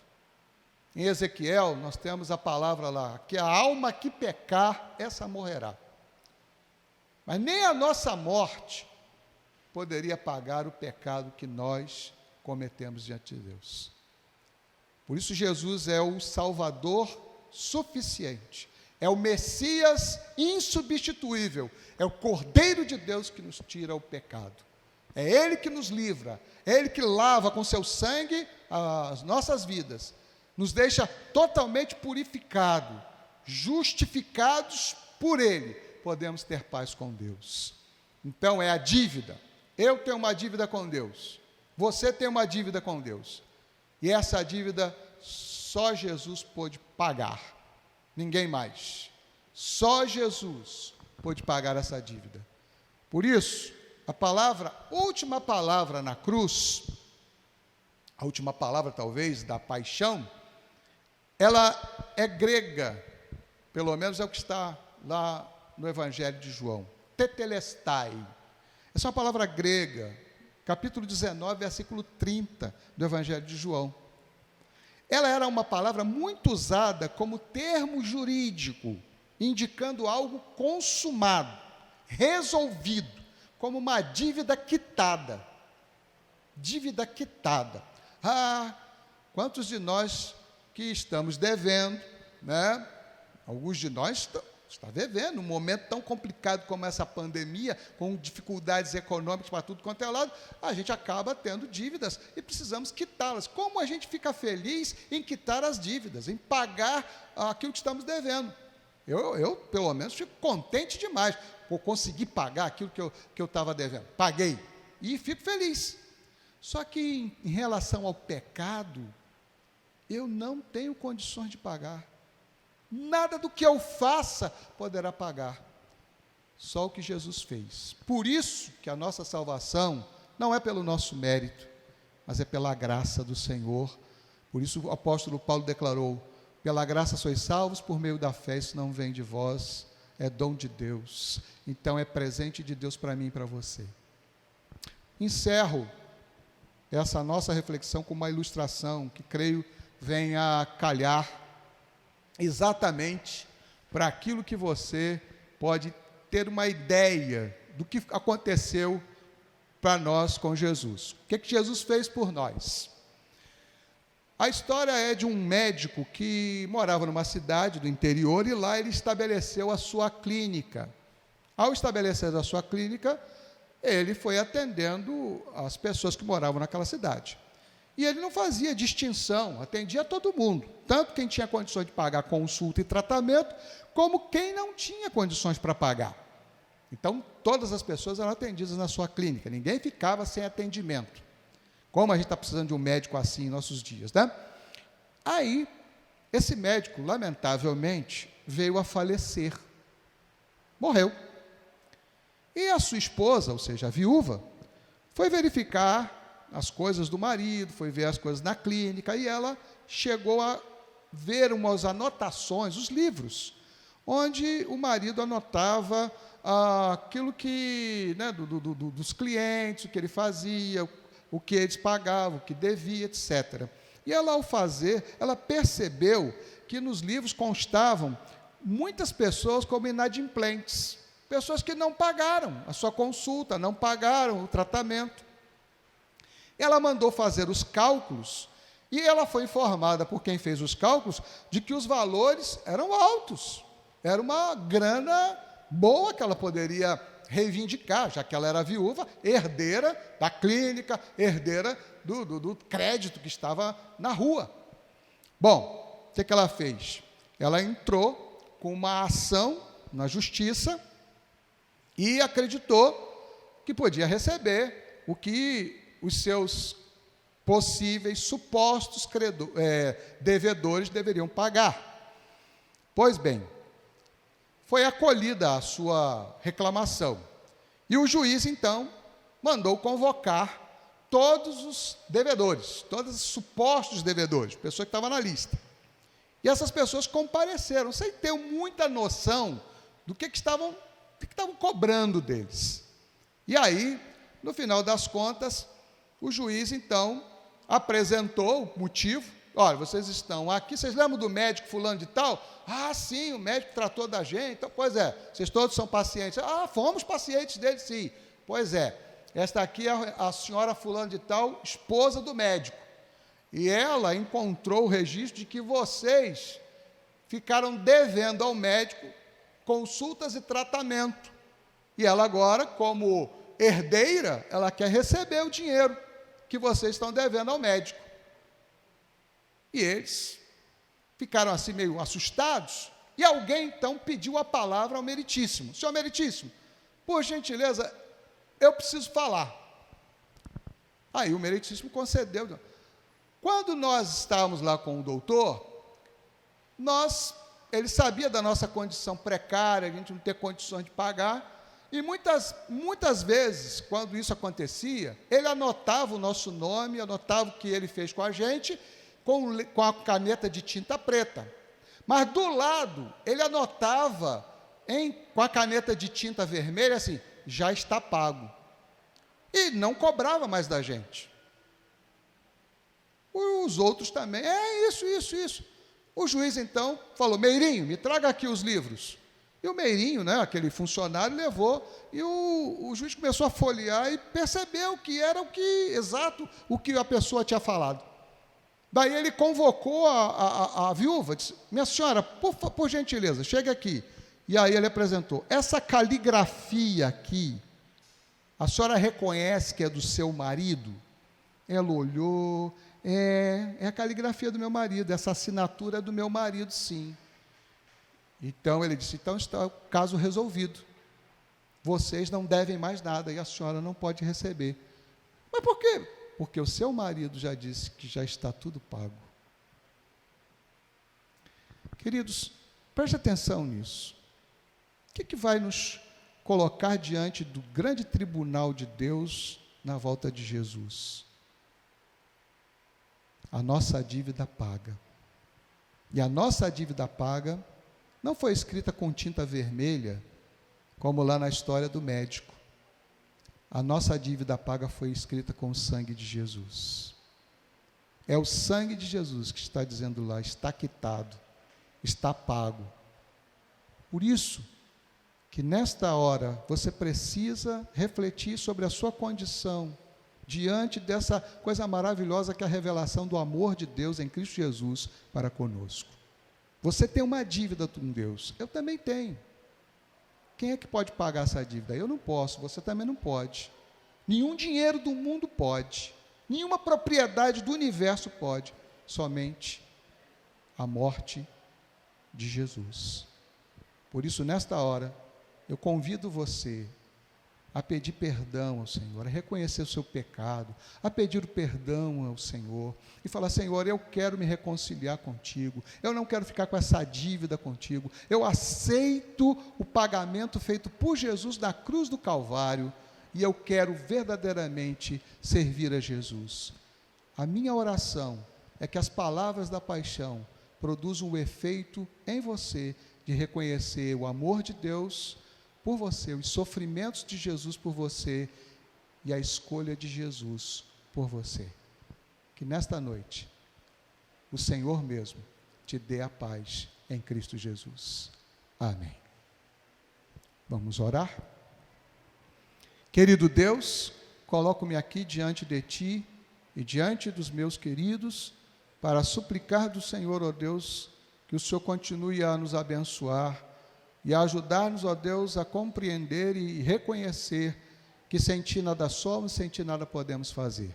Em Ezequiel, nós temos a palavra lá, que a alma que pecar, essa morrerá. Mas nem a nossa morte poderia pagar o pecado que nós cometemos diante de Deus. Por isso Jesus é o Salvador suficiente, é o Messias insubstituível, é o Cordeiro de Deus que nos tira o pecado. É Ele que nos livra, é Ele que lava com seu sangue as nossas vidas, nos deixa totalmente purificados, justificados por Ele, podemos ter paz com Deus. Então é a dívida. Eu tenho uma dívida com Deus, você tem uma dívida com Deus, e essa dívida só Jesus pôde pagar, ninguém mais. Só Jesus pôde pagar essa dívida. Por isso, última palavra na cruz, a última palavra talvez da paixão, ela é grega, pelo menos é o que está lá no Evangelho de João. Tetelestai. Essa é uma palavra grega, capítulo 19, versículo 30 do Evangelho de João. Ela era uma palavra muito usada como termo jurídico, indicando algo consumado, resolvido, como uma dívida quitada. Dívida quitada. Quantos de nós que estamos devendo, né? Alguns de nós está devendo, num momento tão complicado como essa pandemia, com dificuldades econômicas para tudo quanto é lado, a gente acaba tendo dívidas e precisamos quitá-las. Como a gente fica feliz em quitar as dívidas, em pagar aquilo que estamos devendo? Eu pelo menos, fico contente demais por conseguir pagar aquilo que eu estava devendo. Paguei e fico feliz. Só que em relação ao pecado, eu não tenho condições de pagar. Nada do que eu faça poderá pagar. Só o que Jesus fez. Por isso que a nossa salvação não é pelo nosso mérito, mas é pela graça do Senhor. Por isso o apóstolo Paulo declarou: pela graça sois salvos por meio da fé, isso não vem de vós, é dom de Deus. Então é presente de Deus para mim e para você. Encerro essa nossa reflexão com uma ilustração que creio vem a calhar exatamente para aquilo que você pode ter uma ideia do que aconteceu para nós com Jesus. O que Jesus fez por nós? A história é de um médico que morava numa cidade do interior e lá ele estabeleceu a sua clínica. Ao estabelecer a sua clínica, ele foi atendendo as pessoas que moravam naquela cidade. E ele não fazia distinção, atendia todo mundo, tanto quem tinha condições de pagar consulta e tratamento, como quem não tinha condições para pagar. Então, todas as pessoas eram atendidas na sua clínica, ninguém ficava sem atendimento. Como a gente está precisando de um médico assim em nossos dias, né? Aí, esse médico, lamentavelmente, veio a falecer. Morreu. E a sua esposa, ou seja, a viúva, foi verificar as coisas do marido, foi ver as coisas na clínica, e ela chegou a ver umas anotações, os livros, onde o marido anotava aquilo que, né, dos clientes, o que ele fazia, o que eles pagavam, o que devia, etc. E ela, ao fazer, ela percebeu que nos livros constavam muitas pessoas como inadimplentes, pessoas que não pagaram a sua consulta, não pagaram o tratamento. Ela mandou fazer os cálculos e ela foi informada por quem fez os cálculos de que os valores eram altos. Era uma grana boa que ela poderia reivindicar, já que ela era viúva, herdeira da clínica, herdeira do crédito que estava na rua. Bom, o que ela fez? Ela entrou com uma ação na justiça e acreditou que podia receber o que os seus possíveis supostos devedores deveriam pagar. Pois bem, foi acolhida a sua reclamação. E o juiz, então, mandou convocar todos os devedores, todos os supostos devedores, pessoas que estavam na lista. E essas pessoas compareceram, sem ter muita noção do que estavam cobrando deles. E aí, no final das contas, o juiz, então, apresentou o motivo. Olha, vocês estão aqui, vocês lembram do médico fulano de tal? Ah, sim, o médico tratou da gente. Então, pois é, vocês todos são pacientes. Ah, fomos pacientes dele, sim. Pois é, esta aqui é a senhora fulano de tal, esposa do médico. E ela encontrou o registro de que vocês ficaram devendo ao médico consultas e tratamento. E ela agora, como herdeira, ela quer receber o dinheiro que vocês estão devendo ao médico. E eles ficaram assim meio assustados, e alguém então pediu a palavra ao Meritíssimo. Senhor Meritíssimo, por gentileza, eu preciso falar. Aí o Meritíssimo concedeu. Quando nós estávamos lá com o doutor, ele sabia da nossa condição precária, a gente não ter condições de pagar, e muitas vezes, quando isso acontecia, ele anotava o nosso nome, anotava o que ele fez com a gente, com a caneta de tinta preta. Mas do lado, ele anotava com a caneta de tinta vermelha, assim, já está pago. E não cobrava mais da gente. Os outros também, isso. O juiz, então, falou, Meirinho, me traga aqui os livros. E o Meirinho, né, aquele funcionário, levou, e o juiz começou a folhear e percebeu que era exato o que a pessoa tinha falado. Daí ele convocou a viúva, disse, minha senhora, por gentileza, chega aqui. E aí ele apresentou, essa caligrafia aqui, a senhora reconhece que é do seu marido? Ela olhou, é a caligrafia do meu marido, essa assinatura é do meu marido, sim. Então ele disse, então está o caso resolvido. Vocês não devem mais nada e a senhora não pode receber. Mas por quê? Porque o seu marido já disse que já está tudo pago. Queridos, preste atenção nisso. O que vai nos colocar diante do grande tribunal de Deus na volta de Jesus? A nossa dívida paga. E a nossa dívida paga não foi escrita com tinta vermelha, como lá na história do médico. A nossa dívida paga foi escrita com o sangue de Jesus. É o sangue de Jesus que está dizendo lá, está quitado, está pago. Por isso que nesta hora você precisa refletir sobre a sua condição diante dessa coisa maravilhosa que é a revelação do amor de Deus em Cristo Jesus para conosco. Você tem uma dívida com Deus, eu também tenho. Quem é que pode pagar essa dívida? Eu não posso, você também não pode. Nenhum dinheiro do mundo pode, nenhuma propriedade do universo pode, somente a morte de Jesus. Por isso, nesta hora, eu convido você a pedir perdão ao Senhor, a reconhecer o seu pecado, a pedir o perdão ao Senhor e falar: Senhor, eu quero me reconciliar contigo, eu não quero ficar com essa dívida contigo, eu aceito o pagamento feito por Jesus na cruz do Calvário e eu quero verdadeiramente servir a Jesus. A minha oração é que as palavras da paixão produzam o efeito em você de reconhecer o amor de Deus por você, os sofrimentos de Jesus por você e a escolha de Jesus por você. Que nesta noite, o Senhor mesmo te dê a paz em Cristo Jesus. Amém. Vamos orar? Querido Deus, coloco-me aqui diante de Ti e diante dos meus queridos para suplicar do Senhor, ó Deus, que o Senhor continue a nos abençoar e a ajudar-nos, ó Deus, a compreender e reconhecer que sem Ti nada somos, sem Ti nada podemos fazer.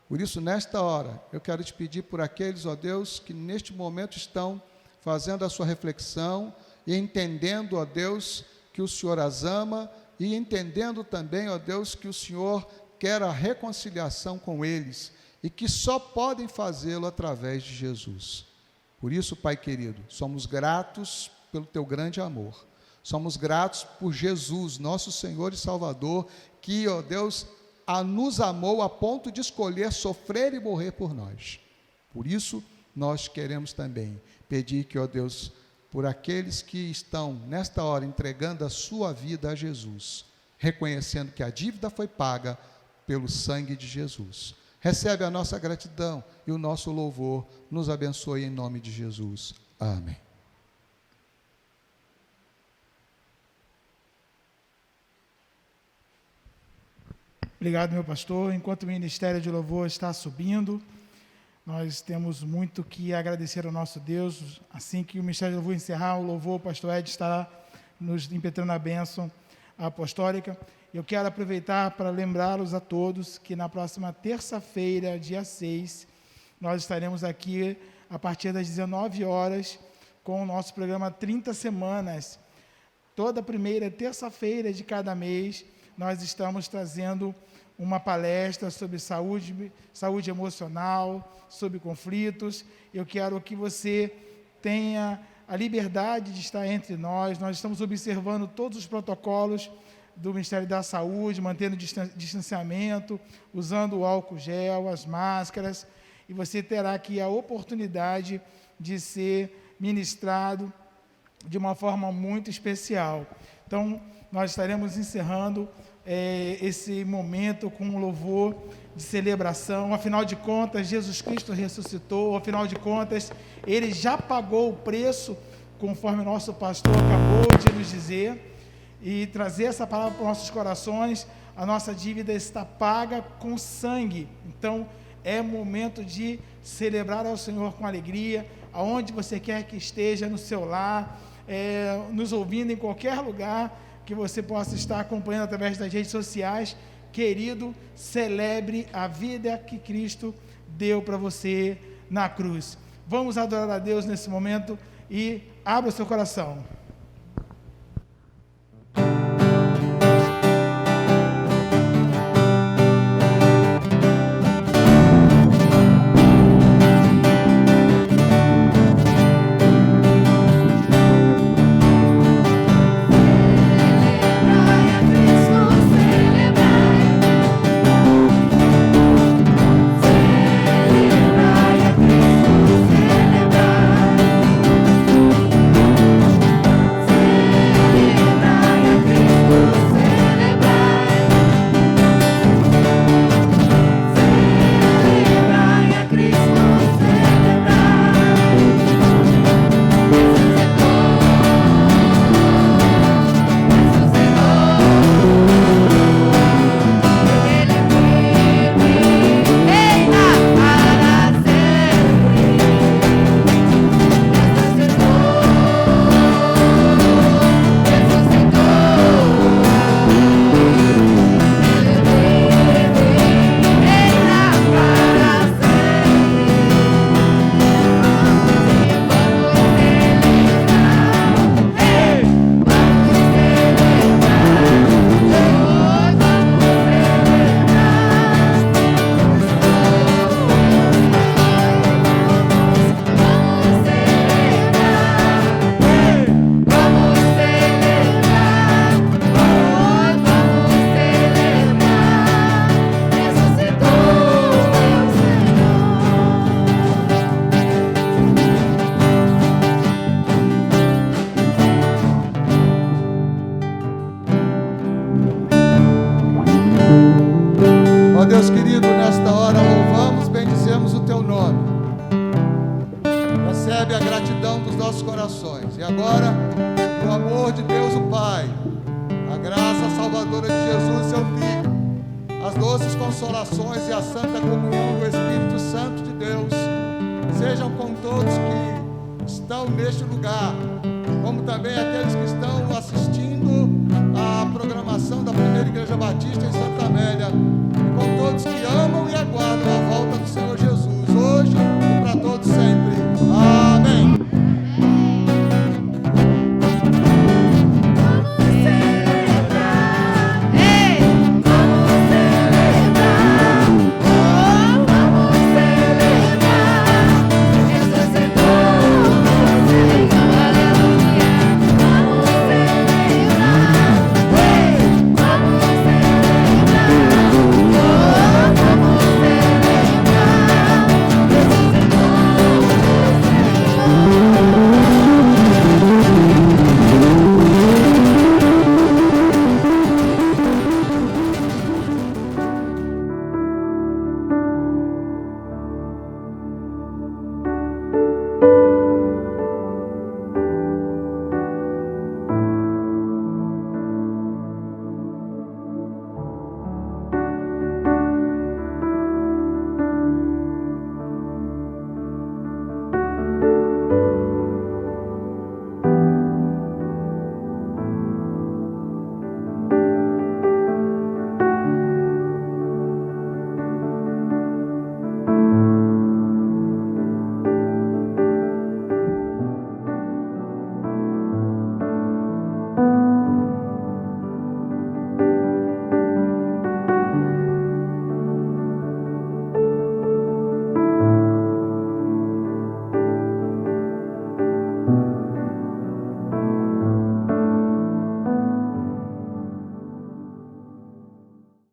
Por isso, nesta hora, eu quero te pedir por aqueles, ó Deus, que neste momento estão fazendo a sua reflexão e entendendo, ó Deus, que o Senhor as ama e entendendo também, ó Deus, que o Senhor quer a reconciliação com eles e que só podem fazê-lo através de Jesus. Por isso, Pai querido, somos gratos pelo Teu grande amor. Somos gratos por Jesus, nosso Senhor e Salvador, que, ó Deus, nos amou a ponto de escolher sofrer e morrer por nós. Por isso, nós queremos também pedir que, ó Deus, por aqueles que estão, nesta hora, entregando a sua vida a Jesus, reconhecendo que a dívida foi paga pelo sangue de Jesus. Recebe a nossa gratidão e o nosso louvor. Nos abençoe em nome de Jesus. Amém. Obrigado, meu pastor. Enquanto o Ministério de Louvor está subindo, nós temos muito que agradecer ao nosso Deus. Assim que o Ministério de Louvor encerrar o louvor, o pastor Ed estará nos impetrando a bênção apostólica. Eu quero aproveitar para lembrá-los a todos que na próxima terça-feira, dia 6, nós estaremos aqui a partir das 19 horas com o nosso programa 30 Semanas. Toda primeira terça-feira de cada mês, nós estamos trazendo uma palestra sobre saúde emocional, sobre conflitos. Eu quero que você tenha a liberdade de estar entre nós. Nós estamos observando todos os protocolos do Ministério da Saúde, mantendo distanciamento, usando o álcool gel, as máscaras, e você terá aqui a oportunidade de ser ministrado de uma forma muito especial. Então, nós estaremos encerrando esse momento com um louvor de celebração. Afinal de contas, Jesus Cristo ressuscitou, afinal de contas, Ele já pagou o preço, conforme o nosso pastor acabou de nos dizer, e trazer essa palavra para os nossos corações. A nossa dívida está paga com sangue. Então, é momento de celebrar ao Senhor com alegria, aonde você quer que esteja, no seu lar, nos ouvindo em qualquer lugar que você possa estar acompanhando através das redes sociais. Querido, celebre a vida que Cristo deu para você na cruz. Vamos adorar a Deus nesse momento e abra o seu coração. Deus querido, nesta hora louvamos, bendizemos o Teu nome. Recebe a gratidão dos nossos corações. E agora, o amor de Deus o Pai, a graça salvadora de Jesus, seu Filho, as doces consolações e a santa comunhão do Espírito Santo de Deus, sejam com todos que estão neste lugar, como também aqueles que estão assistindo à programação da Primeira Igreja Batista em Santa